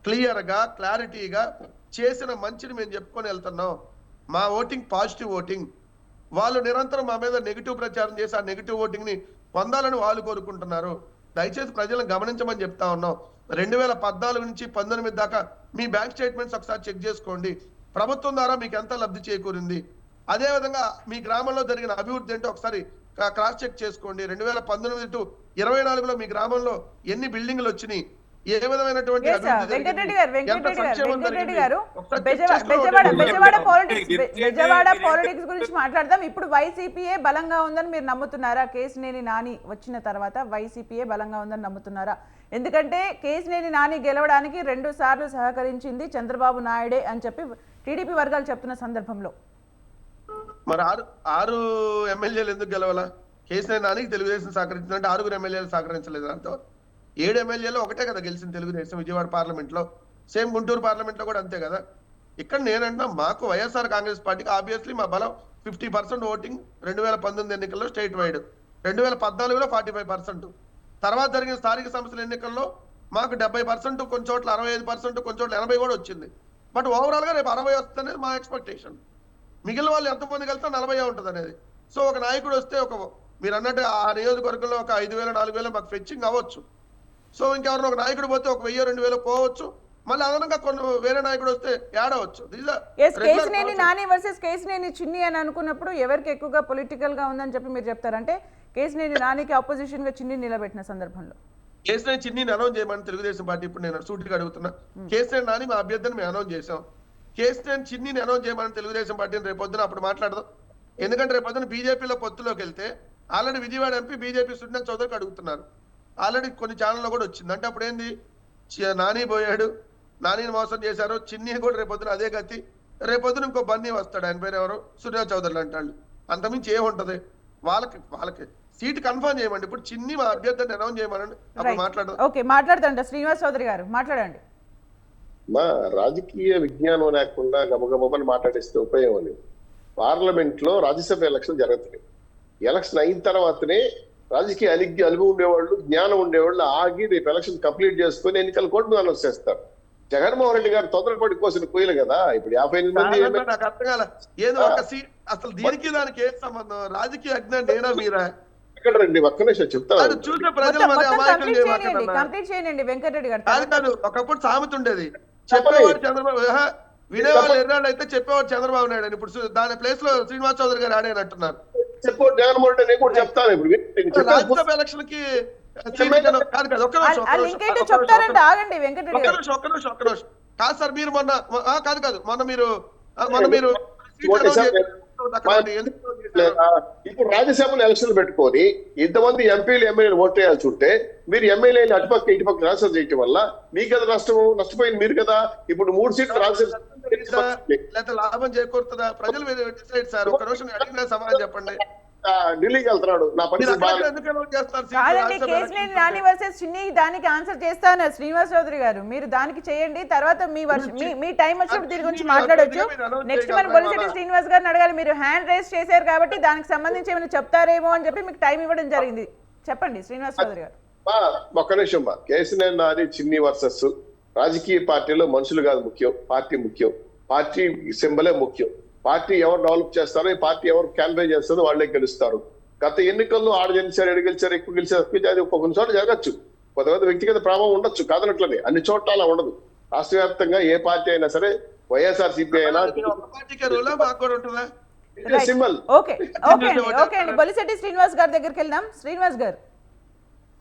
క్లియర్గా క్లారిటీగా చేసిన మంచిని మేము చెప్పుకొని వెళ్తున్నాం. మా ఓటింగ్ పాజిటివ్ ఓటింగ్. వాళ్ళు నిరంతరం మా మీద నెగిటివ్ ప్రచారం చేసి ఆ నెగిటివ్ ఓటింగ్ని పొందాలని వాళ్ళు కోరుకుంటున్నారు. దయచేసి ప్రజలను గమనించమని చెప్తా ఉన్నాం. 2014 నుంచి 19 దాకా మీ బ్యాంక్ స్టేట్మెంట్స్ ఒకసారి చెక్ చేసుకోండి. ప్రభుత్వం ద్వారా మీకు ఎంత లబ్ధి చేకూరింది, అదేవిధంగా మీ గ్రామంలో జరిగిన అభివృద్ధి ఏంటో ఒకసారి క్రాస్ చెక్ చేసుకోండి. 2019 టు 24లో మీ గ్రామంలో ఎన్ని బిల్డింగ్లు వచ్చినాయి, ఏ విధమైనటువంటి వెంకటరెడ్డి గారు బెజవాడ పాలిటిక్స్ గురించి మాట్లాడదాం. ఇప్పుడు వైసీపీఏ బలంగా ఉందని మీరు నమ్ముతున్నారా? కేశినేని నాని వచ్చిన తర్వాత వైసీపీఏ బలంగా ఉందని నమ్ముతున్నారా? ఎందుకంటే కేశినేని నాని గెలవడానికి 2 సార్లు సహకరించింది చంద్రబాబు నాయుడే అని చెప్పి టీడీపీ వర్గాలు చెప్తున్న సందర్భంలో మరి 6 ఎమ్మెల్యేలు ఎందుకు గెలవాలా? కేసీఆర్ నానికి తెలుగుదేశం సహకరించిందంటే 6 ఎమ్మెల్యేలు సహకరించలేదు. దాంతో 7 ఎమ్మెల్యేలు ఒకటే కదా గెలిచింది తెలుగుదేశం విజయవాడ పార్లమెంట్ లో. సేమ్ గుంటూరు పార్లమెంట్ లో కూడా అంతే కదా. ఇక్కడ నేనంటున్నా మాకు వైఎస్ఆర్ కాంగ్రెస్ పార్టీకి ఆబ్వియస్లీ మా బలం 50% ఓటింగ్ 2019 ఎన్నికల్లో స్టేట్ వైడ్, 2014లో 45%, తర్వాత జరిగిన స్థానిక సంస్థల ఎన్నికల్లో మాకు 70%, కొన్ని చోట్ల 65%, కొన్ని చోట్ల 80 కూడా వచ్చింది. బట్ ఓవరాల్ గా రేపు 60 వస్తుంది అనేది మా ఎక్స్పెక్టేషన్. మిగిలిన వాళ్ళు ఎంతమంది కలిస్తే 40 ఉంటుంది అనేది. సో ఒక నాయకుడు వస్తే మీరు అన్నట్టు ఆ నియోజకవర్గంలో ఒక 5,000 4,000 మాకు ఫెచ్చింగ్ అవ్వచ్చు. సో ఇంకెవరిని ఒక నాయకుడు పోతే ఒక 1,000 2,000 పోవచ్చు. మళ్ళీ అదనంగా కొన్ని వేరే నాయకుడు వస్తే ఏడవచ్చు. కేశినేని నాని వర్సెస్ కేశినేని చిన్ని అని అనుకున్నప్పుడు ఎవరికి ఎక్కువగా పొలిటికల్ గా ఉందని చెప్పి మీరు చెప్తారంటే కేశినేని నానికి ఆపోజిషన్ గా చిన్ని నిలబెట్టిన సందర్భంలో కేసీఆర్ చిన్నిని అనౌన్స్ చేయమని తెలుగుదేశం పార్టీ ఇప్పుడు నేను సూటిగా అడుగుతున్నా. కేసీఆర్ నాని మా అభ్యర్థిని మేము అనౌన్స్ చేసాం. కేసీఆర్ చిన్నిని అనౌన్స్ చేయమని తెలుగుదేశం పార్టీని రేపొద్దున అప్పుడు మాట్లాడదాం. ఎందుకంటే రేపొద్దున బీజేపీలో పొత్తులోకి వెళ్తే already Vijayawada MP BJP Sunil చౌదరికి అడుగుతున్నారు. ఆల్రెడీ కొన్ని ఛానల్లో కూడా వచ్చింది. అంటే అప్పుడు ఏంది, నాని పోయాడు, నానిని మోసం చేశారు, చిన్ని కూడా రేపొద్దున అదే గతి. రేపొద్దున ఇంకో బన్నీ వస్తాడు, ఆయన పేరు ఎవరు, సునీల్ చౌదరి అంటాడు. అంతమించి ఏముంటది? వాళ్ళకి సీట్ కన్ఫర్మ్ చేయమండి. ఇప్పుడు చిన్ని మా అభ్యర్థిని అనౌన్స్ చేయమనండి, అప్పుడు మాట్లాడదాం. ఓకే, మాట్లాడదంట శ్రీనివాస్ చౌదరి గారు, మాట్లాడండి. మా రాజకీయ విజ్ఞానం లేకుండా గమగమని మాట్లాడేస్తే ఉపయోగం లేదు. పార్లమెంట్ లో రాజ్యసభ ఎలక్షన్ జరుగుతున్నాయి. ఎలక్షన్ అయిన తర్వాతనే రాజకీయ అనుభవం ఉండేవాళ్ళు, జ్ఞానం ఉండేవాళ్ళు ఆగి రేపు ఎలక్షన్ కంప్లీట్ చేసుకుని ఎన్నికల కోర్టు అనౌన్స్ చేస్తారు. జగన్మోహన్ రెడ్డి గారు తొందరపడి కోసిన కోయిలు కదా. ఇప్పుడు 58 మంది నాకు అర్థం కాల. ఏదో ఒక సీట్ అసలు దీనికి దానికి ఏం సంబంధం? రాజకీయ అజ్ఞానం నేనా మీరా? ఎక్కడ రండి, ఒక్క నిమిషం చెప్తాను. చూసే ప్రజలు మరి అమాయకులు కాదు. ఒకప్పుడు సామెత ఉండేది, చెప్పేవాడు చంద్రబాబు, వినేవాళ్ళు ఎర్రాళ్ళు అయితే చెప్పేవాడు చంద్రబాబు నాయుడు అని. ఇప్పుడు దాని ప్లేస్ లో శ్రీనివాస్ చౌదరి గారు ఆడేనంటున్నారు. చెప్పు జగన్మోహన్ రెడ్డి, నేను కూడా చెప్తాను. ఇప్పుడు రాజ్యసభ ఎలక్షన్ కి కాదు సార్, మీరు మొన్న మీరు లేదా ఇప్పుడు రాజ్యసభలో ఎలక్షన్లు పెట్టుకొని ఇంతమంది ఎంపీలు ఎమ్మెల్యేలు ఓటేయాల్సి ఉంటే మీరు ఎమ్మెల్యేలు అటుపక్క ఇటుపక్క ట్రాన్స్ఫర్ చేయటం వల్ల మీకు కదా నష్టపోయింది మీరు కదా. ఇప్పుడు 3 సీట్లు రాజ్యసభ లేకపోతే లాభం చేకూరుతుందా ప్రజలు మీద డిసైడ్ సార్. ఒక రోజు అడిగిన సమాధానం చెప్పండి. ఢిల్లీకి వెళ్తున్నాడు, నా పరిస్థితి బాగా కాదండి, కేసినేని నాని వర్సెస్ చిన్ని దానికి ఆన్సర్ చేస్తాను శ్రీనివాస్ చౌదరి గారు. మీరు దానికి చేయండి, తర్వాత మీ టైం వచ్చినప్పుడు దీని గురించి మాట్లాడొచ్చు. నెక్స్ట్ మనం బొలిశెట్టి శ్రీనివాస్ గారిని అడగాలి. మీరు హ్యాండ్ రేస్ చేశారు కాబట్టి దానికి సంబంధించి ఏమైనా చెప్తారేమో అని చెప్పి మీకు టైం ఇవ్వడం జరిగింది. చెప్పండి శ్రీనివాస్ చౌదరి గారు. ఒక్క నిమిషం కేసినేని నాని చిన్ని వర్సెస్ రాజకీయ పార్టీలో మనుషులు కాదు ముఖ్యం, పార్టీ ముఖ్యం. పార్టీ సింబలే ముఖ్యం. పార్టీ ఎవరు డెవలప్ చేస్తారో, ఈ పార్టీ ఎవరు క్యాన్వై చేస్తారో వాళ్ళే గెలుస్తారు. గత ఎన్నికల్లో ఆడ గెలిచారు, ఎడు గెలిచారు, ఎక్కువ గెలిచారు, అది కొన్ని చోట్ల జరగచ్చు. కొంతమంది వ్యక్తిగత ప్రభావం ఉండొచ్చు, కాదనట్లని. అన్ని చోట్ల అలా ఉండదు. రాష్ట్ర వ్యాప్తంగా ఏ పార్టీ అయినా సరే, వైఎస్ఆర్ సిపి అయినా సింబల్. ఓకే అండి, బొలిశెట్టి శ్రీనివాస్ గారి దగ్గరికి వెళ్దాం. శ్రీనివాస్ గారు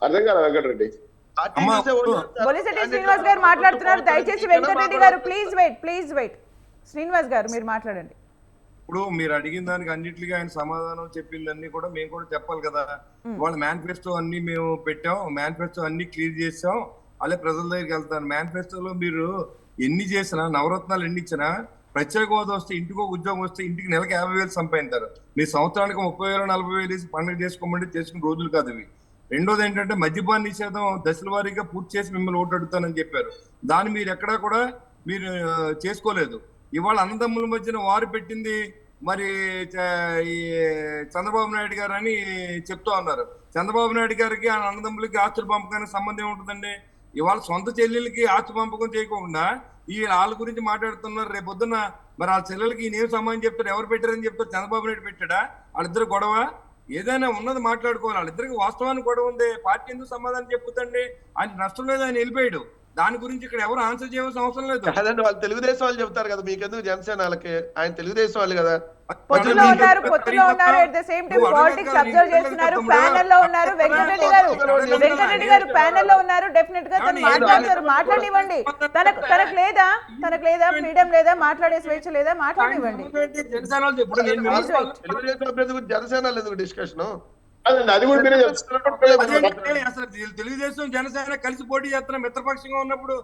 అర్థం కాదు వెంకటరెడ్డి. బొలిశెట్టి శ్రీనివాస్ గారు మాట్లాడుతున్నారు. దయచేసి వెంకటరెడ్డి గారు ప్లీజ్ వెయిట్. శ్రీనివాస్ గారు మీరు మాట్లాడండి. ఇప్పుడు మీరు అడిగిన దానికి అన్నిటికీ ఆయన సమాధానం చెప్పిందన్నీ కూడా మేము కూడా చెప్పాలి కదా. వాళ్ళ మేనిఫెస్టో అన్ని మేము పెట్టాం, మేనిఫెస్టో అన్ని క్లియర్ చేసాం, అలాగే ప్రజల దగ్గరికి వెళ్తాను. మేనిఫెస్టోలో మీరు ఎన్ని చేసినా, నవరత్నాలు ఎన్ని ఇచ్చినా, ప్రత్యేక హోదా వస్తే, ఇంటికి ఒక ఉద్యోగం వస్తే ఇంటికి నెలకు 50,000 సంపాదించారు. మీ సంవత్సరానికి 30,000 40,000 వేసి పండుగ చేసుకోమంటే చేసుకున్న రోజులు కాదు ఇవి. రెండోది ఏంటంటే మద్యపాన నిషేధం దశల వారీగా పూర్తి చేసి మిమ్మల్ని ఓటు అడుగుతానని చెప్పారు. దాన్ని మీరు ఎక్కడా కూడా మీరు చేసుకోలేదు. ఇవాళ అన్నదమ్ముల మధ్యన వారు పెట్టింది మరి ఈ చంద్రబాబు నాయుడు గారు అని చెప్తూ ఉన్నారు. చంద్రబాబు నాయుడు గారికి ఆ అన్నదమ్ములకి ఆస్తుల పంపకానికి సంబంధం ఉంటుందండి. ఇవాళ సొంత చెల్లెలకి ఆస్తి పంపకం చేయకుండా ఈ వాళ్ళ గురించి మాట్లాడుతున్నారు. రేపు పొద్దున్న మరి వాళ్ళ చెల్లెలకి ఈయన ఏం సమాధానం చెప్తారు, ఎవరు పెట్టారని చెప్తారు? చంద్రబాబు నాయుడు పెట్టాడా? వాళ్ళిద్దరు గొడవ ఏదైనా ఉన్నది మాట్లాడుకోవాలి. వాళ్ళిద్దరికి వాస్తవానికి గొడవ ఉంది. పార్టీ ఎందుకు సమాధానం చెప్పుతండి? ఆయన నష్టం లేదు, ఆయన వెళ్ళిపోయాడు. దాని గురించి ఇక్కడ ఎవరు ఆన్సర్ చేయవలసిన అవసరం లేదు. కాదండి, వాళ్ళు తెలుగుదేశం వాళ్ళు చెప్తారు కదా, మీకెందుకు జనసేన వాళ్ళకి? ఆయన తెలుగుదేశం వాళ్ళు కదా. పొత్తులో ఉన్నారు, at the same time politics observe చేస్తున్నారు. ప్యానెల్ లో ఉన్నారు. వెంకటరెడ్డి గారు ప్యానెల్ లో ఉన్నారు. డెఫినెట్ గా తను మాట్లాడతారు, మాట్లాడివ్వండి. తనకు లేదా ఫ్రీడమ్ లేదా, మాట్లాడే స్వేచ్ఛ లేదా, మాట్లాడివ్వండి. తెలుగుదేశం అభ్యర్థి గురించి జనసేన ఎందుకు డిస్కషన్? అది కూడా మీరే అసలు తెలుగుదేశం జనసేన కలిసి పోటీ చేస్తున్న మిత్రపక్షంగా ఉన్నప్పుడు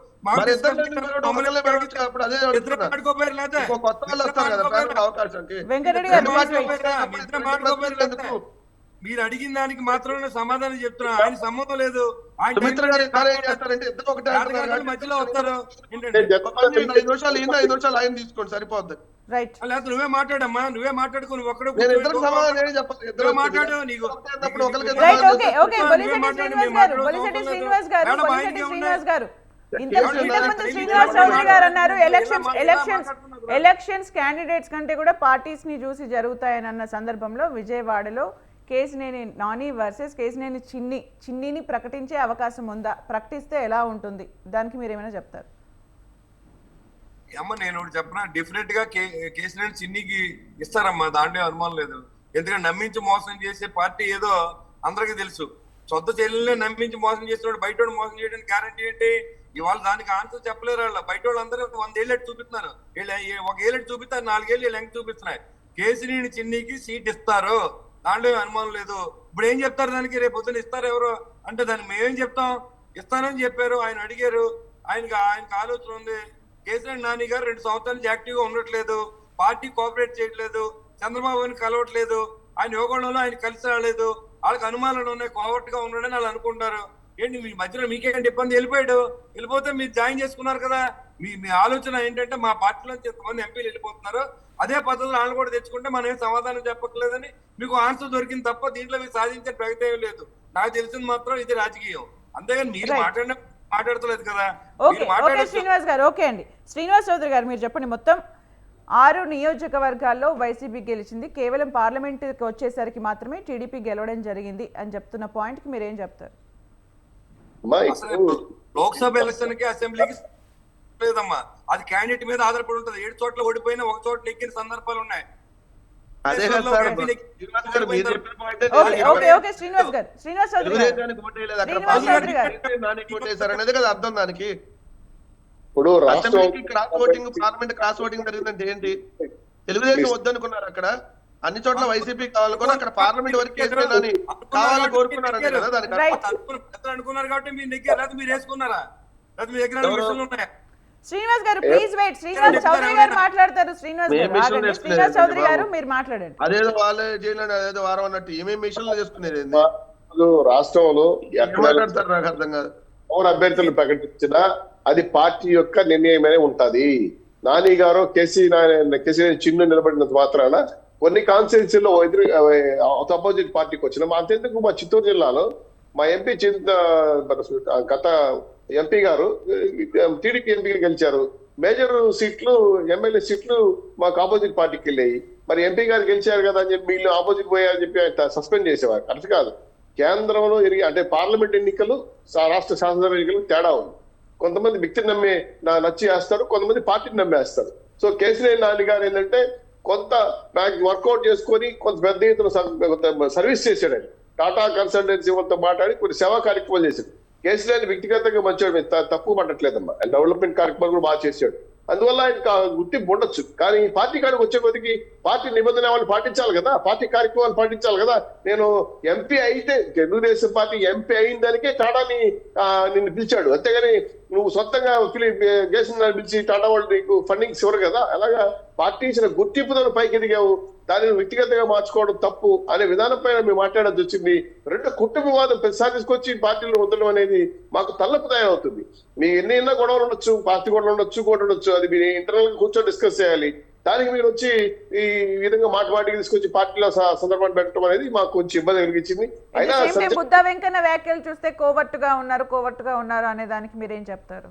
మీరు అడిగిన దానికి మాత్రమే సమాధానం చెప్తున్నా. ఆయన సంబంధం లేదు. ఆయన మధ్యలో వస్తారు. 5 నిమిషాలు ఆయన తీసుకోండి సరిపోద్ది. లేకపోతే నువ్వే మాట్లాడమ్మా, నువ్వే మాట్లాడుకో. నువ్వు ఒక్కడే మాట్లాడు. నీకు శ్రీనివాస్ చౌదరి గారు అన్నారు ఎలక్షన్స్ క్యాండిడేట్స్ కంటే కూడా పార్టీస్ ని చూసి జరుగుతాయని అన్న సందర్భంలో విజయవాడలో కేసినేని నాని వర్సెస్ కేసినేని చిన్నిని ప్రకటించే అవకాశం ఉందా? ప్రకటిస్తే ఎలా ఉంటుంది? దానికి మీరు ఏమైనా చెప్తారు? అమ్మ నేను చెప్పనా, డెఫినెట్ గా కేసినేని చిన్నికి ఇస్తారమ్మా, దాంట్లో అనుమానం లేదు. ఎందుకంటే నమ్మించి మోసం చేసే పార్టీ ఏదో అందరికీ తెలుసు. సొంత చెల్లెలనే నమ్మించి మోసం చేసినప్పుడు బయట మోసం చేయడానికి గ్యారంటీ ఏంటి? ఇవాళ దానికి ఆన్సర్ చెప్పలేరు. వాళ్ళ బయట వాళ్ళందరూ 100 ఏళ్ళు చూపిస్తున్నారు. ఒక ఏళ్ళు చూపిస్తారు, 4 ఏళ్ళు లెంగ్ చూపిస్తున్నాయి. కేసినేని చిన్నికి సీట్ ఇస్తారు, దాంట్లో అనుమానం లేదు. ఇప్పుడు ఏం చెప్తారు దానికి? రేపు పొద్దున ఇస్తారు ఎవరు అంటే దానికి మేమేం చెప్తాం? ఇస్తానని చెప్పారు, ఆయన అడిగారు, ఆయనకి ఆలోచన ఉంది. కేసినేని నాని గారు 2 సంవత్సరాల నుంచి యాక్టివ్ గా ఉండట్లేదు, పార్టీ కోఆపరేట్ చేయట్లేదు, చంద్రబాబుని కలవట్లేదు, ఆయన యోగంలో ఆయన కలిసి రాలేదు, వాళ్ళకి అనుమానాలు ఉన్నాయి, కోవర్ట్ గా ఉన్నాడని వాళ్ళు అనుకుంటారు. ఏంటి మీ మధ్యలో మీకేంటి ఇబ్బంది? వెళ్ళిపోతే మీరు జాయిన్ చేసుకున్నారు కదా. మీ ఆలోచన ఏంటంటే మా పార్టీలో ఎంతమంది ఎంపీలు వెళ్ళిపోతున్నారు, అదే పద్ధతిలో వాళ్ళు కూడా తెచ్చుకుంటే మనం ఏం సమాధానం చెప్పట్లేదని మీకు ఆన్సర్ దొరికింది తప్ప దీంట్లో మీరు సాధించే ప్రగతి ఏం లేదు. నాకు తెలిసింది మాత్రం ఇది రాజకీయం. అంతేగాని మీరు మాట్లాడతలేదు కదా. శ్రీనివాస్ గారు ఓకే అండి. శ్రీనివాస్ చౌదరి గారు మీరు చెప్పండి. మొత్తం 6 నియోజకవర్గాల్లో వైసీపీ గెలిచింది, కేవలం పార్లమెంట్కి వచ్చేసరికి మాత్రమే టీడీపీ గెలవడం జరిగింది అని చెప్తున్న పాయింట్ కి మీరు ఏం చెప్తారు? లోక్సభ ఎలక్షన్ కి అసెంబ్లీకి లేదమ్మా, అది క్యాండిడేట్ మీద ఆధారపడి ఉంటుంది. 7 చోట్ల ఓడిపోయినా 1 చోట్ల ఎక్కిన సందర్భాలు ఉన్నాయి. అర్థం దానికి. ఇప్పుడు cross voting, parliament cross voting జరిగిందంటే ఏంటి? తెలుగుదేశం వద్దనుకున్నారు అక్కడ, అన్ని చోట్ల వైసీపీ కావాలనుకుని అక్కడ పార్లమెంట్ వరకు కేసీఆర్ కావాలని కోరుకున్నారంట కదా దానికి Right. అనుకున్నారు కాబట్టి మీరు నెగ్గారు, లేకపోతే మీరు వేసుకున్నారా, లేకపోతే మీ దగ్గర మిషన్లు ఉన్నాయా? శ్రీనివాస్ గారు ప్లీజ్ వెయిట్. శ్రీనివాస్ చౌదరి గారు మాట్లాడతారు. శ్రీనివాస్ గారు మేము మిషన్లు ఆగండి. వేసుకునేది శ్రీనివాస్ చౌదరి బాబు. గారు మీరు మాట్లాడండి. అదేదో వాళ్ళే జైలు అదేదో వారం అన్నట్టు ఏమేమి మిషన్లు చేసుకునేది ఏంది? రాష్ట్రంలో ఎక్కడ మాట్లాడతారు నాకు అర్థం కాదు. పవన్ అభ్యర్థులు ప్రకటించినా అది పార్టీ యొక్క నిర్ణయమనే ఉంటది. నాని గారు కేసీ చిన్ను నిలబడినంత మాత్రాన కొన్ని కాన్స్టిట్యూన్సీలో అపోజిట్ పార్టీకి వచ్చిన అంతెందుకు మా చిత్తూరు జిల్లాలో మా ఎంపీ గత ఎంపీ గారు టీడీపీ ఎంపీగా గెలిచారు. మేజర్ సీట్లు ఎమ్మెల్యే సీట్లు మాకు ఆపోజిట్ పార్టీకి వెళ్ళాయి. మరి ఎంపీ గారు గెలిచారు కదా అని చెప్పి వీళ్ళు ఆపోజిట్ పోయారని చెప్పి సస్పెండ్ చేసేవారు. కరెక్ట్ కాదు. కేంద్రంలో అంటే పార్లమెంట్ ఎన్నికలు రాష్ట్ర శాసనసభ ఎన్నికలు తేడా ఉంది. కొంతమంది వ్యక్తిని నచ్చి వేస్తారు, కొంతమంది పార్టీని నమ్మేస్తారు. సో కేసీఆర్ నాని గారు ఏంటంటే కొంత వర్కౌట్ చేసుకొని కొంత పెద్ద ఎత్తున సర్వీస్ చేశాడు. టాటా కన్సల్టెన్సీ వాళ్ళతో మాట్లాడి కొన్ని సేవా కార్యక్రమాలు చేశాడు. కేసీఆర్ వ్యక్తిగతంగా మంచివాడు, తప్పు పట్టట్లేదమ్మా. డెవలప్మెంట్ కార్యక్రమాలు కూడా బాగా చేశాడు. అందువల్ల ఆయన గుర్తింపు ఉండొచ్చు. కానీ పార్టీ కాడికి వచ్చే కొద్దికి పార్టీ నిబంధనలు పాటించాలి కదా, పార్టీ కార్యక్రమాలు పాటించాలి కదా. నేను ఎంపీ అయితే తెలుగుదేశం పార్టీ ఎంపీ అయిన దానికే టాటాని నిన్ను పిలిచాడు, అంతేగాని నువ్వు సొంతంగా కేసీఆర్ పిలిచి టాటా వాళ్ళు నీకు ఫండింగ్స్ ఇవ్వరు కదా. అలాగా పార్టీ ఇచ్చిన గుర్తింపుతో పైకి ఎదిగావు, దానిని వ్యక్తిగతంగా మార్చుకోవడం తప్పు అనే విధానం పైన మేము మాట్లాడాల్సి వచ్చింది. రెండు కుటుంబవాదం ప్రతిసారి తీసుకొచ్చి పార్టీలో వదలడం అనేది మాకు తలపుదాయం అవుతుంది. మీ ఎన్నైనా గొడవలు ఉండొచ్చు, పార్టీ గొడవలు ఉండొచ్చు, ఇంకోటి ఉండొచ్చు, అది మీరు ఇంటర్నల్ గా కూర్చొని డిస్కస్ చేయాలి. దానికి మీరు వచ్చి ఈ విధంగా మాటికి తీసుకొచ్చి పార్టీలో సందర్భాన్ని పెట్టడం అనేది మాకు కొంచెం ఇబ్బంది కలిగించింది. అయినా బుద్ధా వెంకన్న వ్యాఖ్యలు చూస్తే కోవర్టుగా ఉన్నారు అనే దానికి మీరేం చెప్తారు?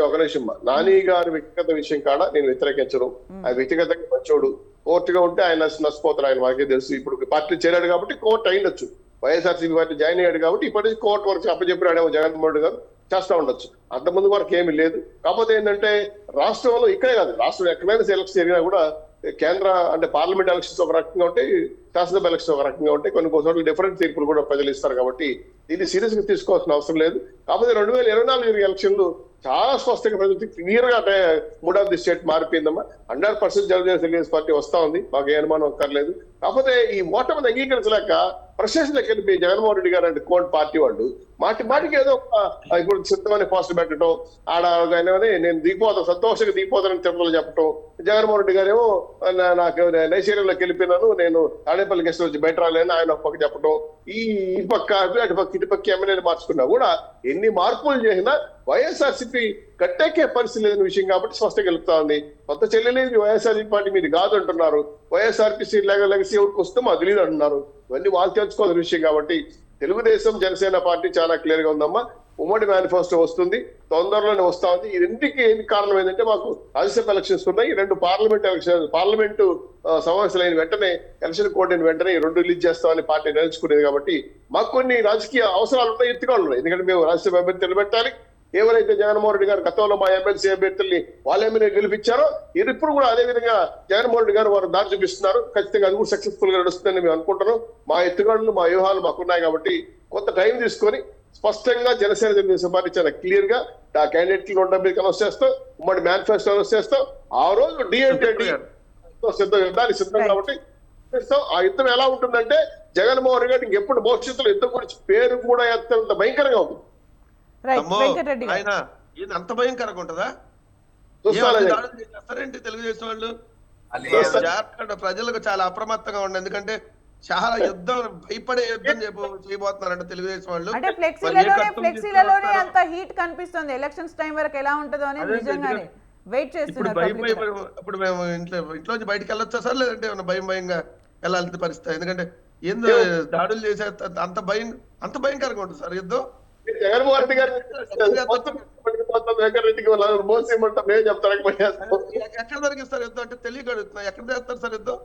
ఒక నిమిషం, నాని గారి వ్యక్తిగత విషయం కాడ నేను వ్యతిరేకించను. ఆయన వ్యక్తిగతంగా మంచోడు, కోర్టుగా ఉంటే ఆయన నష్టపోతారు. ఆయన మాకే తెలుసు. ఇప్పుడు పార్టీ చేరాడు కాబట్టి కోర్టు అయిండొచ్చు. వైఎస్ఆర్సీపీ పార్టీ జాయిన్ అయ్యాడు కాబట్టి ఇప్పటికీ కోర్టు వరకు అప్పచెప్పాడేమో జగన్మోహన్ రెడ్డి గారు చేస్తా ఉండొచ్చు. అంతకుముందు వరకు ఏమీ లేదు. కాకపోతే ఏంటంటే రాష్ట్రంలో ఇక్కడే కాదు, రాష్ట్రంలో ఎక్కడైనా ఎలక్షన్ జరిగినా కూడా కేంద్ర అంటే పార్లమెంట్ ఎలక్షన్స్ ఒక రకంగా ఉంటాయి, శాసనసభ ఎలక్షన్ ఒక రకంగా ఉంటాయి. కొన్ని చోట్ల డిఫరెంట్ తీర్పులు కూడా ప్రజలు ఇస్తారు. కాబట్టి దీన్ని సీరియస్ గా తీసుకోవాల్సిన అవసరం లేదు. కాకపోతే 2024 ఎలక్షన్లు చాలా స్పష్టంగా ప్రజలు క్లియర్ గా మూడ్ ఆఫ్ ది స్టేట్ మారిపోయిందమ్మా. 100% తెలుగుదేశం పార్టీ వస్తా ఉంది, మాకు ఏ అనుమానం అక్కర్లేదు. కాకపోతే ఈ ఓటమిని అంగీకరించలేక ప్రశ్నలోకి వెళ్ళి జగన్మోహన్ రెడ్డి గారు అంటే కోర్టు పార్టీ వాళ్ళు మాటికి ఏదో ఇప్పుడు సిద్ధమని పోస్ట్ పెట్టడం, నేను దిగిపోతాను, సంతోషంగా దిగిపోతానని తిరుమలలో చెప్పడం. జగన్మోహన్ రెడ్డి గారేమో నాకు నైజీరియాలోకి వెళ్ళిపోయినాను, నేను తాడేపల్లి గెస్ట్ వచ్చి బయట రాలేని ఆయన ఒక పక్క చెప్పడం. ఈ పక్క అటుపక్క ఇటుపక్క ఎమ్మెల్యేలు మార్చుకున్నా కూడా ఎన్ని మార్పులు చేసినా వైఎస్ఆర్సీపీ కట్టెక్కే పరిస్థితి లేని విషయం కాబట్టి స్పష్టంగా గెలుపుతా ఉంది. కొత్త చెల్లెలేదు వైఎస్ఆర్సీపీ పార్టీ మీది కాదు అంటున్నారు. వైఎస్ఆర్పీసీ లెగసీ ఎవరికి వస్తే మాకు తెలియదు అంటున్నారు. ఇవన్నీ వాళ్ళు తెలుసుకోవాల్సిన విషయం కాబట్టి తెలుగుదేశం జనసేన పార్టీ చాలా క్లియర్ గా ఉందమ్మా. ఉమ్మడి మేనిఫెస్టో వస్తుంది, తొందరలోనే వస్తా ఉంది. ఈ రెండుకి కారణం ఏంటంటే మాకు రాజ్యసభ ఎలక్షన్స్ ఉన్నాయి, 2 పార్లమెంటు సమావేశాలు అయిన వెంటనే ఎలక్షన్ కోడ్ అయిన వెంటనే 2 రిలీజ్ చేస్తామని పార్టీ నిర్ణయించుకునేది. కాబట్టి మాకు కొన్ని రాజకీయ అవసరాలు ఉన్నాయి, ఎత్తుకాళ్ళు ఉన్నాయి. ఎందుకంటే మేము రాజ్యసభ అభ్యర్థి నిలబెట్టాలి. ఎవరైతే జగన్మోహన్ రెడ్డి గారు గతంలో మా ఎమ్మెల్సీ అభ్యర్థుల్ని వాళ్ళ ఎమ్మెల్యే గెలిపించారో ఇప్పుడు కూడా అదే విధంగా జగన్మోహన్ రెడ్డి గారు వారు దారి చూపిస్తున్నారు. ఖచ్చితంగా అది కూడా సక్సెస్ఫుల్ గా నడుస్తుందని మేము అనుకుంటున్నాం. మా ఎత్తుగడలు మా వ్యూహాలు మాకున్నాయి కాబట్టి కొంత టైం తీసుకొని స్పష్టంగా జనసేన తెలుగుదేశం పార్టీ చాలా క్లియర్ గా ఆ క్యాండిడేట్లు 170 అనౌన్స్ చేస్తాం, ఉమ్మడి మేనిఫెస్టో అనౌన్స్ చేస్తాం. ఆ రోజు యుద్ధానికి సిద్ధం కాబట్టి ఆ యుద్ధం ఎలా ఉంటుందంటే జగన్మోహన్ రెడ్డి గారికి ఎప్పుడు భవిష్యత్తులో యుద్ధం గురించి పేరు కూడా ఎంత భయంకరంగా ఉంటుంది. ఆయన అంత భయంకరంగా ఉంటుందా? చేస్తారేంటి తెలుగుదేశం వాళ్ళు? జార్ఖండ్ ప్రజలకు చాలా అప్రమత్తంగా ఉండే, ఎందుకంటే చాలా యుద్ధం భయపడే యుద్ధం చేయబోతున్నారంట తెలుగుదేశం వాళ్ళు. అంటే ఫ్లెక్సీలలోనే అంత హీట్ కనిపిస్తుంది. ఎలక్షన్స్ టైం వరకు ఎలా ఉంటుందో అనేది నిజంగానే వెయిట్ చేస్తున్నారు. ఇప్పుడు మేము ఇంట్లోంచి బయటకు వెళ్ళొచ్చా సార్, లేదంటే భయంగా వెళ్ళాల్సిన పరిస్థితి? ఎందుకంటే ఏందో దాడులు చేసే అంత భయంకరంగా ఉంటుంది సార్ యుద్ధం. జగన్మోహన్ రెడ్డి గారు వెంకటరెడ్డికి మోసేయమంటాం, నేను చెప్తాను. ఎక్కడ దొరికిస్తారు యుద్ధం అంటే తెలియగలుగుతున్నా, ఎక్కడ చేస్తారు సార్ యుద్ధం?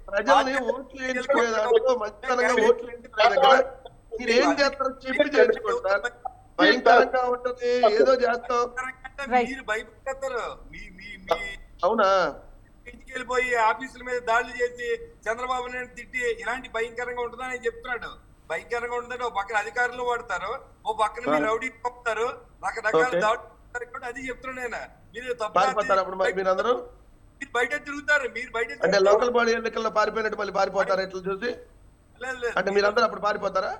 ప్రజల్ని ఓట్లు వేయించుకునే దాంట్లో మంచితనంగా ఓట్లు వేయించుకునే మీరు ఏం చేస్తారో చెప్పి చేయించుకుంటారు. భయంకరంగా ఉంటుంది, ఏదో చేస్తాం. మీరు భయపడతారు. అవునా? ఇంటికి వెళ్ళిపోయి ఆఫీసుల మీద దాడులు చేసి చంద్రబాబు నాయుడు తిట్టి ఇలాంటి భయంకరంగా ఉంటుందని ఆయన చెప్తున్నాడు. భయంకరంగా ఉంటుందంటే ఓ పక్కన అధికారులు వాడతారు, ఓ పక్కన మీరు రౌడీ పంపుతారు, రకరకాల దాడులు. అది చెప్తున్నాడు ఆయన. మీరు మీరందరూ మీరు బయట తిరుగుతారు, మీరు బయట అంటే తిరుగుతారు. లోకల్ బాడీ ఎన్నికల్లో పారిపోయినట్టు మళ్ళీ పారిపోతారా ఎట్లా చూసి? లేదు, లేదు. అంటే మీరందరూ అప్పుడు పారిపోతారా?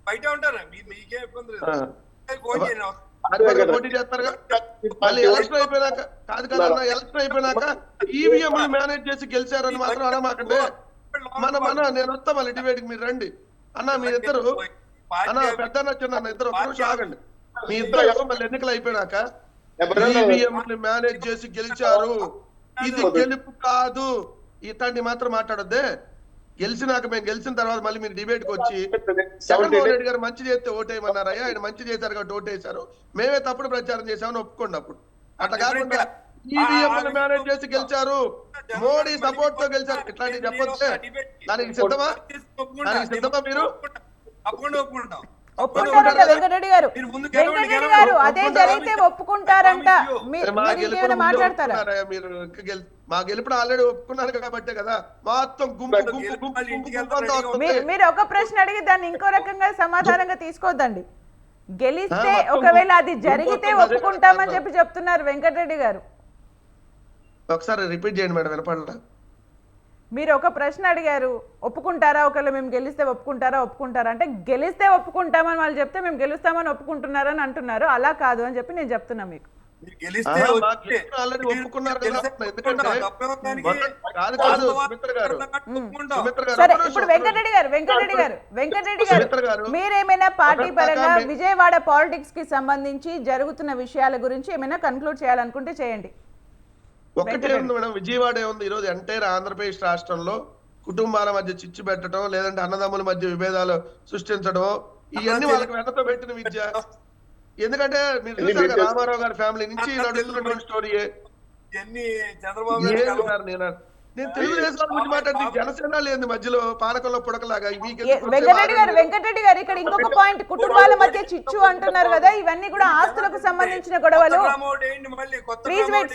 బయట ఉంటారా? మీకే ఇబ్బంది లేదు. ఆ. ఫోన్ చేయండి. పారిపోయి పోటీ చేస్తారుగా. మళ్ళీ ఎలక్షన్ అయిపోయినాక కాదు కదన్నా, ఎలక్షన్ అయిపోయినాక ఈవీఎం మేనేజ్ చేసి గెలిచారని మాత్రం అనమాకండి. నేను వస్తా మళ్ళీ డిబేట్ కి, మీరు రండి అన్న. మీరిద్దరు అన్న, పెద్ద చిన్న ఇద్దరు ఒక నిమిషం ఆగండి. మీ ఇద్దరు మళ్ళీ ఎన్నికలు అయిపోయినాక ఈవీఎం మేనేజ్ చేసి గెలిచారు, ఇది గెలుపు కాదు, ఇట్లాంటి మాత్రం మాట్లాడొద్దే. గెలిచినాక మేము గెలిచిన తర్వాత మళ్ళీ మీరు డిబేట్ కి వచ్చి జగన్మోహన్ రెడ్డి గారు మంచి చేస్తే ఓటేయమన్నారయ్యా, ఆయన మంచి చేశారు కాబట్టి ఓటేశారు, మేమే తప్పుడు ప్రచారం చేశామని ఒప్పుకోండి. అప్పుడు అట్లా కాకుండా ఈవీఎం మేనేజ్ చేసి గెలిచారు, మోడీ సపోర్ట్ తో గెలిచారు, ఇట్లాంటివి చెప్పొచ్చే. దానికి సిద్ధమా? దానికి సిద్ధమా మీరు? ఒప్పుకుంటారంట వెంకటరెడ్డి గారు. వెంకటరెడ్డి గారు అదే జరిగితే ఒప్పుకుంటారంట. మీరు మాట్లాడతారా? మీరు మా గెలుపుడు ఆల్రెడీ ఒప్పుకున్నారు కాబట్టే కదా మొత్తం గుంపు గుంపు గుంపు గుంపు. మీరు ఒక ప్రశ్న అడిగి దాన్ని ఇంకో రకంగా సమాధానంగా తీసుకోవద్దండి. గెలిస్తే ఒకవేళ అది జరిగితే ఒప్పుకుంటామని చెప్పి చెప్తున్నారు వెంకటరెడ్డి గారు. ఒకసారి రిపీట్ చేయండి మేడం, వినపడలా. మీరు ఒక ప్రశ్న అడిగారు, ఒప్పుకుంటారా ఒకవేళ మేము గెలిస్తే ఒప్పుకుంటారా అంటే గెలిస్తే ఒప్పుకుంటామని వాళ్ళు చెప్తే మేము గెలుస్తామని ఒప్పుకుంటున్నారని అంటున్నారు. అలా కాదు అని చెప్పి నేను చెప్తున్నా మీకు. ఆల్రెడీ ఒప్పుకున్నారు కదా. సరే, ఇప్పుడు వెంకటరెడ్డి గారు మీరేమైనా పార్టీ పరంగా విజయవాడ పాలిటిక్స్ కి సంబంధించి జరుగుతున్న విషయాల గురించి ఏమైనా కన్క్లూడ్ చేయాలనుకుంటే చేయండి. ఒకటే ఉంది మేడం, విజయవాడ ఉంది. ఈరోజు ఎంటైర్ ఆంధ్రప్రదేశ్ రాష్ట్రంలో కుటుంబాల మధ్య చిచ్చు పెట్టడం, లేదంటే అన్నదమ్ముల మధ్య విభేదాలు సృష్టించడం, ఇవన్నీ వాళ్ళకి వెనతో పెట్టిన విద్య. ఎందుకంటే మీరు చూసారు రామారావు గారి ఫ్యామిలీ నుంచి నడుస్తున్నటువంటి స్టోరీ. నేను తెలుగుదేశం గురించి మాట్లాడి జనసేన లేదు మధ్యలో పానకంలో పుడకలాగా. వెంకటరెడ్డి గారు ఇక్కడ ఇంకొక పాయింట్, కుటుంబాల మధ్య చిచ్చు అంటున్నారు కదా, ఇవన్నీ కూడా ఆస్తులకు సంబంధించిన గొడవలు. ప్లీజ్ వెయిట్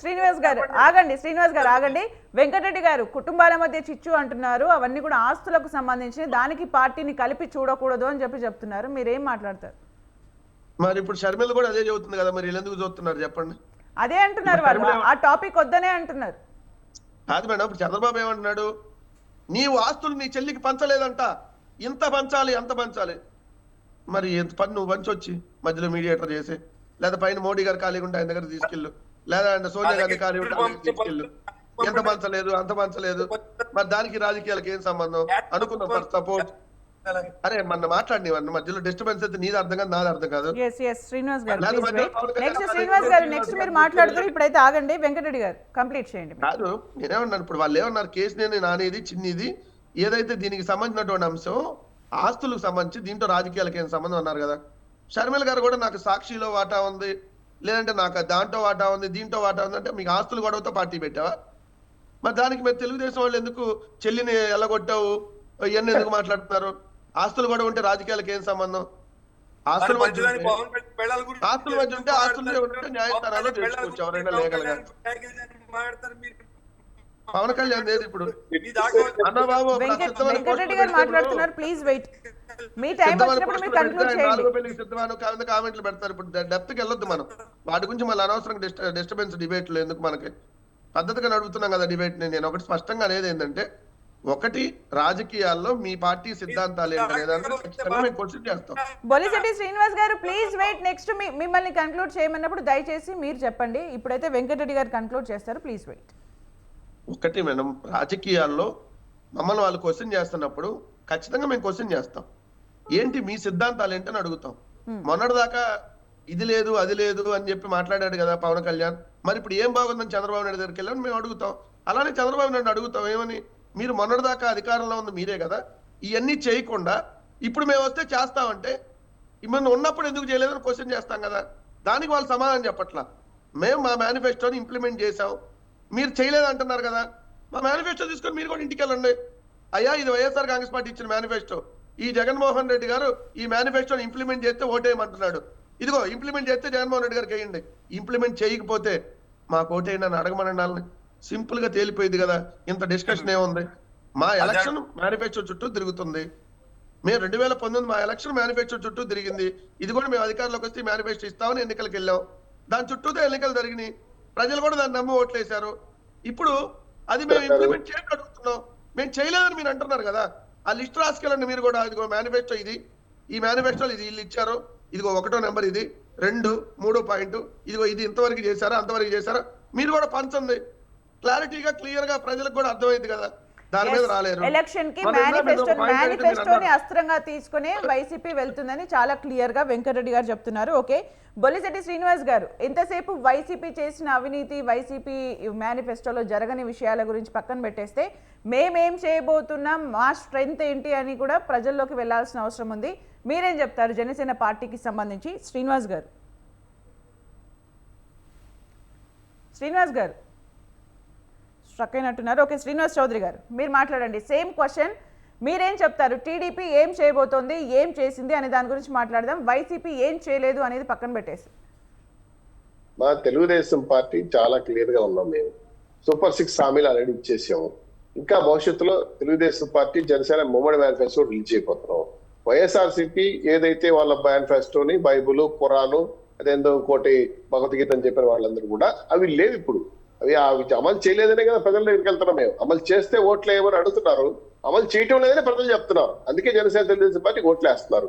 శ్రీనివాస్ గారు ఆగండి. వెంకటరెడ్డి గారు కుటుంబాల మధ్య చిచ్చు అంటున్నారు, అవన్నీ కూడా ఆస్తులకు సంబంధించిన, దానికి పార్టీని కలిపి చూడకూడదు అని చెప్తున్నారు. మీరేం మాట్లాడతారు? మరి ఇప్పుడు షర్మిల కూడా అదే చెబుతుంది కదా, మరి ఎందుకు చూస్తున్నారు చెప్పండి? అదే అంటున్నారు వాళ్ళు, ఆ టాపిక్ వద్దనే అంటున్నారు. కాదు మేడం, ఇప్పుడు చంద్రబాబు ఏమంటున్నాడు, నీవు ఆస్తులు నీ చెల్లికి పంచలేదంట, ఇంత పంచాలి అంత పంచాలి. మరి ఎంత పని నువ్వు పంచొచ్చి మధ్యలో మీడియేటర్ చేసి, లేదా పైన మోడీ గారు ఖాళీగా ఉంటే ఆయన దగ్గర తీసుకెళ్ళు, లేదా సోనియా గాంధీ ఖాళీ ఉంటే ఆయన తీసుకెళ్ళు. ఎంత పంచలేదు అంత పంచలేదు, మరి దానికి రాజకీయాలకు ఏం సంబంధం అనుకున్నాం. ఫర్ సపోర్ట్ అరే మన మాట్లాడి మధ్యలో డిస్టర్బెన్స్ అయితే నీది అర్థం కాదు, నాది అర్థం కాదు. శ్రీనివాస్ గారు నెక్స్ట్ మీరు మాట్లాడుతారు, ఇప్పుడైతే ఆగండి. వెంకటరెడ్డి గారు కంప్లీట్ చేయండి. కాదు, నేనేమన్నాను, ఇప్పుడు వాళ్ళు ఏమన్నారు, కేసునేని నానేది చిన్నిది ఏదైతే దీనికి సంబంధించినటువంటి అంశం ఆస్తులకు సంబంధించి దీంట్లో రాజకీయాలకు ఏం సంబంధం అన్నారు కదా. షర్మిల గారు కూడా నాకు సాక్షిలో వాటా ఉంది, లేదంటే నాకు దాంట్లో వాటా ఉంది, దీంట్లో వాటా ఉంది అంటే మీకు ఆస్తులు గొడవతో పార్టీ పెట్టావా? మరి దానికి మీరు తెలుగుదేశం వాళ్ళు ఎందుకు చెల్లిని ఎల్లగొట్టావు ఇవన్నీ ఎందుకు మాట్లాడుతున్నారు? ఆస్తులు కూడా ఉంటే రాజకీయాలకు ఏం సంబంధం? ఆస్తుల మధ్య ఉంటే ఆస్తులు న్యాయస్థానాల్లో తెలుసుకోవచ్చు ఎవరైనా లీగల్ గా. పవన్ కళ్యాణ్ లేదు ఇప్పుడు. అన్నబాబు వెంకటరెడ్డి గారు మాట్లాడుతున్నారు, ప్లీజ్ వెయిట్. మీ టైం వచ్చినప్పుడు మీరు కంక్లూడ్ చేయండి. సిద్ధమాను కామెంట్లు పెడతారు. ఇప్పుడు డెప్త్ కి వెళ్ళొద్దు మనం, వాటి గురించి మళ్ళీ అనవసరంగా డిస్టర్బెన్స్ డిబేట్లు ఎందుకు, మనకి పద్ధతిగా నడుపుతున్నాం కదా డిబేట్. నేను ఒకటి స్పష్టంగా అనేది ఏంటంటే, ఒకటి రాజకీయాల్లో మీ పార్టీ సిద్ధాంతాలు ఏంటనేది క్వశ్చన్ చేస్తాం. బొలిశెట్టి శ్రీనివాస్ గారు ప్లీజ్ వెయిట్. నెక్స్ట్ మిమ్మల్ని కన్క్లూడ్ చేయమన్నప్పుడు దయచేసి మీరు చెప్పండి. ఇప్పుడైతే వెంకటరెడ్డి గారు కన్క్లూడ్ చేస్తారు, ప్లీజ్ వెయిట్. ఒకటి మేడం, రాజకీయాల్లో మమ్మల్ని వాళ్ళు క్వశ్చన్ చేస్తున్నప్పుడు ఖచ్చితంగా మేము క్వశ్చన్ చేస్తాం. ఏంటి మీ సిద్ధాంతాలు ఏంటని అడుగుతాం. మొన్నటిదాకా ఇది లేదు అది లేదు అని చెప్పి మాట్లాడాడు కదా పవన్ కళ్యాణ్, మరి ఇప్పుడు ఏం బాగుందని చంద్రబాబు నాయుడు దగ్గరికి వెళ్ళాలని మేము అడుగుతాం. అలానే చంద్రబాబు నాయుడు అడుగుతాం, ఏమని, మీరు మొన్నటిదాకా అధికారంలో ఉంది మీరే కదా, ఇవన్నీ చేయకుండా ఇప్పుడు మేము వస్తే చేస్తామంటే మనం ఉన్నప్పుడు ఎందుకు చేయలేదని క్వశ్చన్ చేస్తాం కదా. దానికి వాళ్ళు సమాధానం చెప్పట్లా. మేము మా మేనిఫెస్టోని ఇంప్లిమెంట్ చేసాం, మీరు చేయలేదు అంటున్నారు కదా. మా మేనిఫెస్టో తీసుకొని మీరు కూడా ఇంటికి వెళ్ళండి. అయ్యా ఇది వైఎస్ఆర్ కాంగ్రెస్ పార్టీ ఇచ్చిన మేనిఫెస్టో, ఈ జగన్మోహన్ రెడ్డి గారు ఈ మేనిఫెస్టోని ఇంప్లిమెంట్ చేస్తే ఓటేయమంటున్నాడు. ఇదిగో ఇంప్లిమెంట్ చేస్తే జగన్మోహన్ రెడ్డి గారికి వేయండి, ఇంప్లిమెంట్ చేయకపోతే మాకు ఓటేయండి అని అడగమనండి వాళ్ళని. సింపుల్ గా తేలిపోయింది కదా, ఇంత డిస్కషన్ ఏముంది. మా ఎలక్షన్ మేనిఫెస్టో చుట్టూ తిరుగుతుంది. మేము 2019 మా ఎలక్షన్ మేనిఫెస్టో చుట్టూ తిరిగింది. ఇది కూడా మేము అధికారంలోకి వస్తే మేనిఫెస్టో ఇస్తామని ఎన్నికలకు వెళ్ళాం. దాని చుట్టూతో ఎన్నికలు జరిగినాయి. ప్రజలు కూడా దాన్ని నమ్మి ఓట్లేశారు. ఇప్పుడు అది మేము ఇంప్లిమెంట్ చేసి అడుగుతున్నాం. మేము చేయలేదని మీరు అంటున్నారు కదా, ఆ లిస్ట్ రాసుకెళ్ళండి మీరు కూడా. ఇదిగో మేనిఫెస్టో ఇది, ఈ మేనిఫెస్టోలు ఇది వీళ్ళు ఇచ్చారు, ఇదిగో 1వ నెంబర్, ఇది 2, 3 పాయింట్, ఇదిగో ఇది ఇంతవరకు చేశారా అంతవరకు చేశారా మీరు కూడా పంచండి. క్లారిటీగా క్లియర్ గా ప్రజలకు కూడా అర్థమైంది కదా, దాని మీద రాలేరు. ఎలక్షన్ కి మరి ఇందాక మీరు ఒక point అయితే మీరు మేనిఫెస్టోని అన్నారు. అస్త్రంగా తీసుకుని వైసీపీ వెళ్తుందని చాలా క్లియర్ గా వెంకటరెడ్డి గారు చెప్తున్నారు. ఓకే, బొలిశెట్టి శ్రీనివాస్ గారు, ఇంతసేపు వైసీపీ చేసిన అవినీతి, వైసీపీ మేనిఫెస్టోలో జరగని విషయాల గురించి పక్కన పెట్టేస్తే మేమేం చేయబోతున్నాం, మా స్ట్రెంగ్త్ ఏంటి అని కూడా ప్రజల్లోకి వెళ్లాల్సిన అవసరం ఉంది. మీరేం చెప్తారు జనసేన పార్టీకి సంబంధించి? శ్రీనివాస్ గారు స్ట్రక్ అయినట్టున్నారు. ఓకే, శ్రీనివాస్ చౌదరి గారు మీరు మాట్లాడండి. సేమ్ క్వశ్చన్, మీరేం చెప్తారు? టీడీపీ ఏం చేయబోతోంది, ఏం చేసింది అనే దాని గురించి మాట్లాడదాం. వైసీపీ ఏం చేయలేదు అనేది పక్కన పెట్టేసి. మా తెలుగుదేశం పార్టీ చాలా క్లియర్ గా ఉన్నాం. మేము సూపర్ 6 హామీలు ఆల్రెడీ ఇచ్చేసాము. ఇంకా భవిష్యత్తులో తెలుగుదేశం పార్టీ జనసేన ఉమ్మడి మేనిఫెస్టో రిలీజ్ చేయబోతున్నాం. వైఎస్ఆర్సీపీ ఏదైతే వాళ్ళ మేనిఫెస్టోని బైబుల్, ఖురాను, అదేందో ఇంకోటి భగవద్గీత అని చెప్పిన వాళ్ళందరూ కూడా అవి లేవు ఇప్పుడు. అవి అమలు చేయలేదనే కదా ప్రజల దగ్గరికి వెళ్తున్నాం. మేము అమలు చేస్తే ఓట్లు వేయమని అడుగుతున్నారు, అమలు చేయటం లేదని ప్రజలు చెప్తున్నారు. అందుకే జనసేన తెలుగుదేశం పార్టీ ఓట్లు వేస్తున్నారు,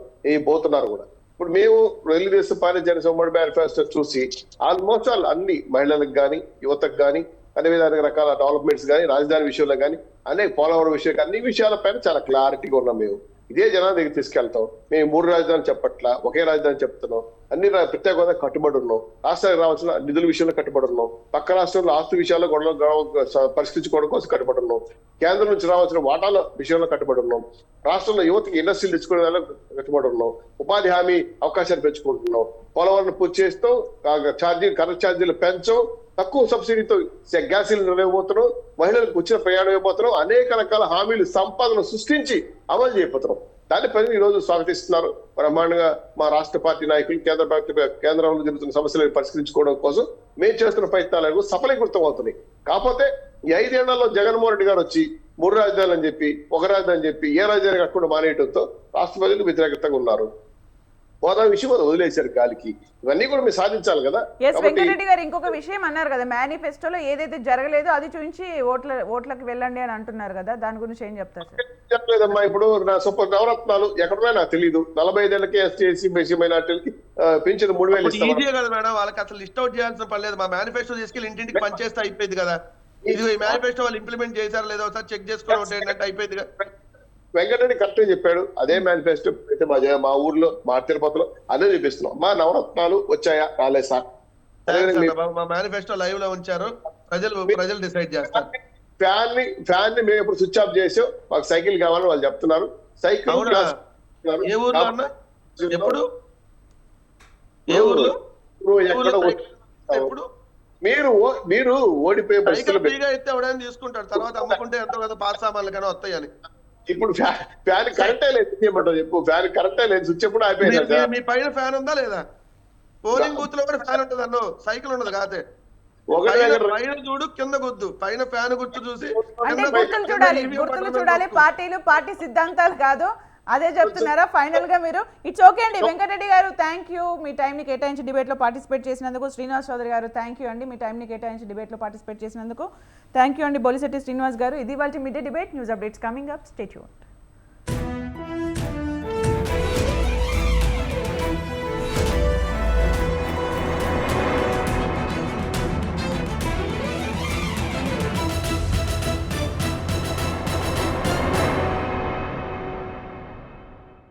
పోతున్నారు కూడా. ఇప్పుడు మేము తెలుగుదేశం పార్టీ జనసేన ఉమ్మడి మేనిఫెస్టో చూసి ఆల్మోస్ట్ అన్ని మహిళలకు కానీ, యువతకు కానీ, అదేవిధంగా రకాల డెవలప్మెంట్స్ కానీ, రాజధాని విషయంలో కానీ, అనేక పోలవరం విషయం, అన్ని విషయాలపైన చాలా క్లారిటీగా ఉన్నాం. మేము ఇదే జనాల దగ్గర తీసుకెళ్తాం. మేము 3 రాజధానులు చెప్పట్లా, ఒకే రాజధాని చెప్తున్నాం. అన్ని ప్రత్యేక హోదా కట్టుబడి ఉన్నాం. రాష్ట్రానికి రావాల్సిన నిధుల విషయంలో కట్టుబడి ఉన్నాం. పక్క రాష్ట్రంలో ఆస్తి విషయాల్లో పరిష్కరించుకోవడం కోసం కట్టుబడి ఉన్నాం. కేంద్రం నుంచి రావాల్సిన వాటాల విషయంలో కట్టుబడి ఉన్నాం. రాష్ట్రంలో యువతకి ఇండస్ట్రీలు తెచ్చుకునే దానిలో కట్టుబడి ఉన్నాం. ఉపాధి హామీ అవకాశాలు పెంచుకుంటున్నాం. పోలవరం పూర్తి చేస్తాం. కరెంట్ ఛార్జీలు పెంచం. తక్కువ సబ్సిడీతో గ్యాస్ సిలిండర్ ఇవ్వబోతున్నాం. మహిళలకు ఉచిత ప్రయాణం ఇవ్వబోతున్నాం. అనేక రకాల హామీలు, సంపాదన సృష్టించి అమలు చేయబోతున్నాం. దాన్ని ప్రజలు ఈ రోజు స్వాగతిస్తున్నారు. బ్రహ్మాండంగా మా రాష్ట్ర పార్టీ నాయకులు కేంద్రంలో జరుగుతున్న సమస్యలను పరిష్కరించుకోవడం కోసం మేము చేస్తున్న ప్రయత్నాలకు సఫలీకృతం అవుతున్నాయి. కాకపోతే ఈ 5 ఏళ్లలో జగన్మోహన్ రెడ్డి గారు వచ్చి 3 రాజధానులు అని చెప్పి, ఒక రాజధాని అని చెప్పి, ఏ రాజధాని కట్టకుండా మానేయడంతో రాష్ట్ర ప్రజలు వ్యతిరేకతగా ఉన్నారు. హోదా విషయం వదిలేశారు గాలికి. ఇవన్నీ కూడా మీరు సాధించాలి కదా. వెంకటరెడ్డి గారు ఇంకొక విషయం అన్నారు కదా, మేనిఫెస్టోలో ఏదైతే జరగలేదో అది చూపించి ఓట్లకు వెళ్ళండి అని అంటున్నారు కదా, దాని గురించి ఏం చెప్తారు సార్? చెప్పలేదమ్మా. ఇప్పుడు నా సూపర్ నవరత్నాలు ఎక్కడున్నాయో నాకు తెలియదు. 45 ఏళ్ళకి ఎస్టీ, ఎస్సీ, బీసీ మైనార్టీలకి పెంచిన 3,000 ఇస్తాం. ఈజీ కదా మేడం, వాళ్ళకి అసలు లిస్ట్ అవుట్ చేయాల్సిన పని లేదు. మా మేనిఫెస్టో తీసుకెళ్ళి ఇంటింటికి పనిచేస్తే అయిపోయింది కదా. ఇది ఈ మేనిఫెస్టో వాళ్ళు ఇంప్లిమెంట్ చేశారు లేదో ఒకసారి చెక్ చేసుకోవడం ఏంటంటే అయిపోయింది కదా. వెంకటరెడ్డి కరెక్ట్ చెప్పాడు. అదే మేనిఫెస్టో అయితే మా ఊర్లో, మా తిరుపతిలో అదే చూపిస్తున్నాం. మా నవరత్నాలు వచ్చాయా రాలేదు సార్. మా మేనిఫెస్టో లైవ్ లో ఉంచారు, ప్రజలు డిసైడ్ చేస్తారు. ఫ్యాన్ ని మేము ఇప్పుడు స్విచ్ ఆఫ్ చేసాం. మాకు సైకిల్ కావాలని వాళ్ళు చెప్తున్నారు. సైకిల్ ఏ ఊర్లో అన్నా, ఎప్పుడు, ఏ ఊర్లో, ఎప్పుడు? మీరు ఓడిపోయే పరిస్థితులు అయితే ఎవడైనా తీసుకుంటాడు, తర్వాత అమ్ముకుంటే ఎంతో కదా పాత సామాన్లు వస్తాయని. ఇప్పుడు ఫ్యాన్ కరెక్టే లేదు, చెప్పు. ఫ్యాన్ కరెక్టే లేదు, స్విచ్ ఎప్పుడు అయిపోయింది. మీ పైన ఫ్యాన్ ఉందా లేదా? పోలింగ్ బూత్ లో కూడా ఫ్యాన్ ఉంటుంది అన్నో, సైకిల్ ఉండదు కాదే. పైన చూడు, కింద గుద్దు. పైన ఫ్యాన్ గుర్తు చూసి గుర్తులు చూడాలి. పార్టీ సిద్ధాంతాలు కాదు, అదే చెప్తున్నారా ఫైనల్ గా మీరు? ఇట్స్ ఓకే అండి. వెంకటరెడ్డి గారు థ్యాంక్ యూ, మీ టైం ని కేటాయించి డిబేట్ లో పార్టిసిపేట్ చేసినందుకు. శ్రీనివాస్ చౌదరి గారు థ్యాంక్ యూ అండి, మీ టైం ని కేటాయించి డిబేట్ లో పార్టిసిపేట్ చేసినందుకు. థ్యాంక్ యూ అండి. బొలిశెట్టి శ్రీనివాస్ గారు. ఇది వాళ్ళ mid day debate. News updates coming up. Stay tuned.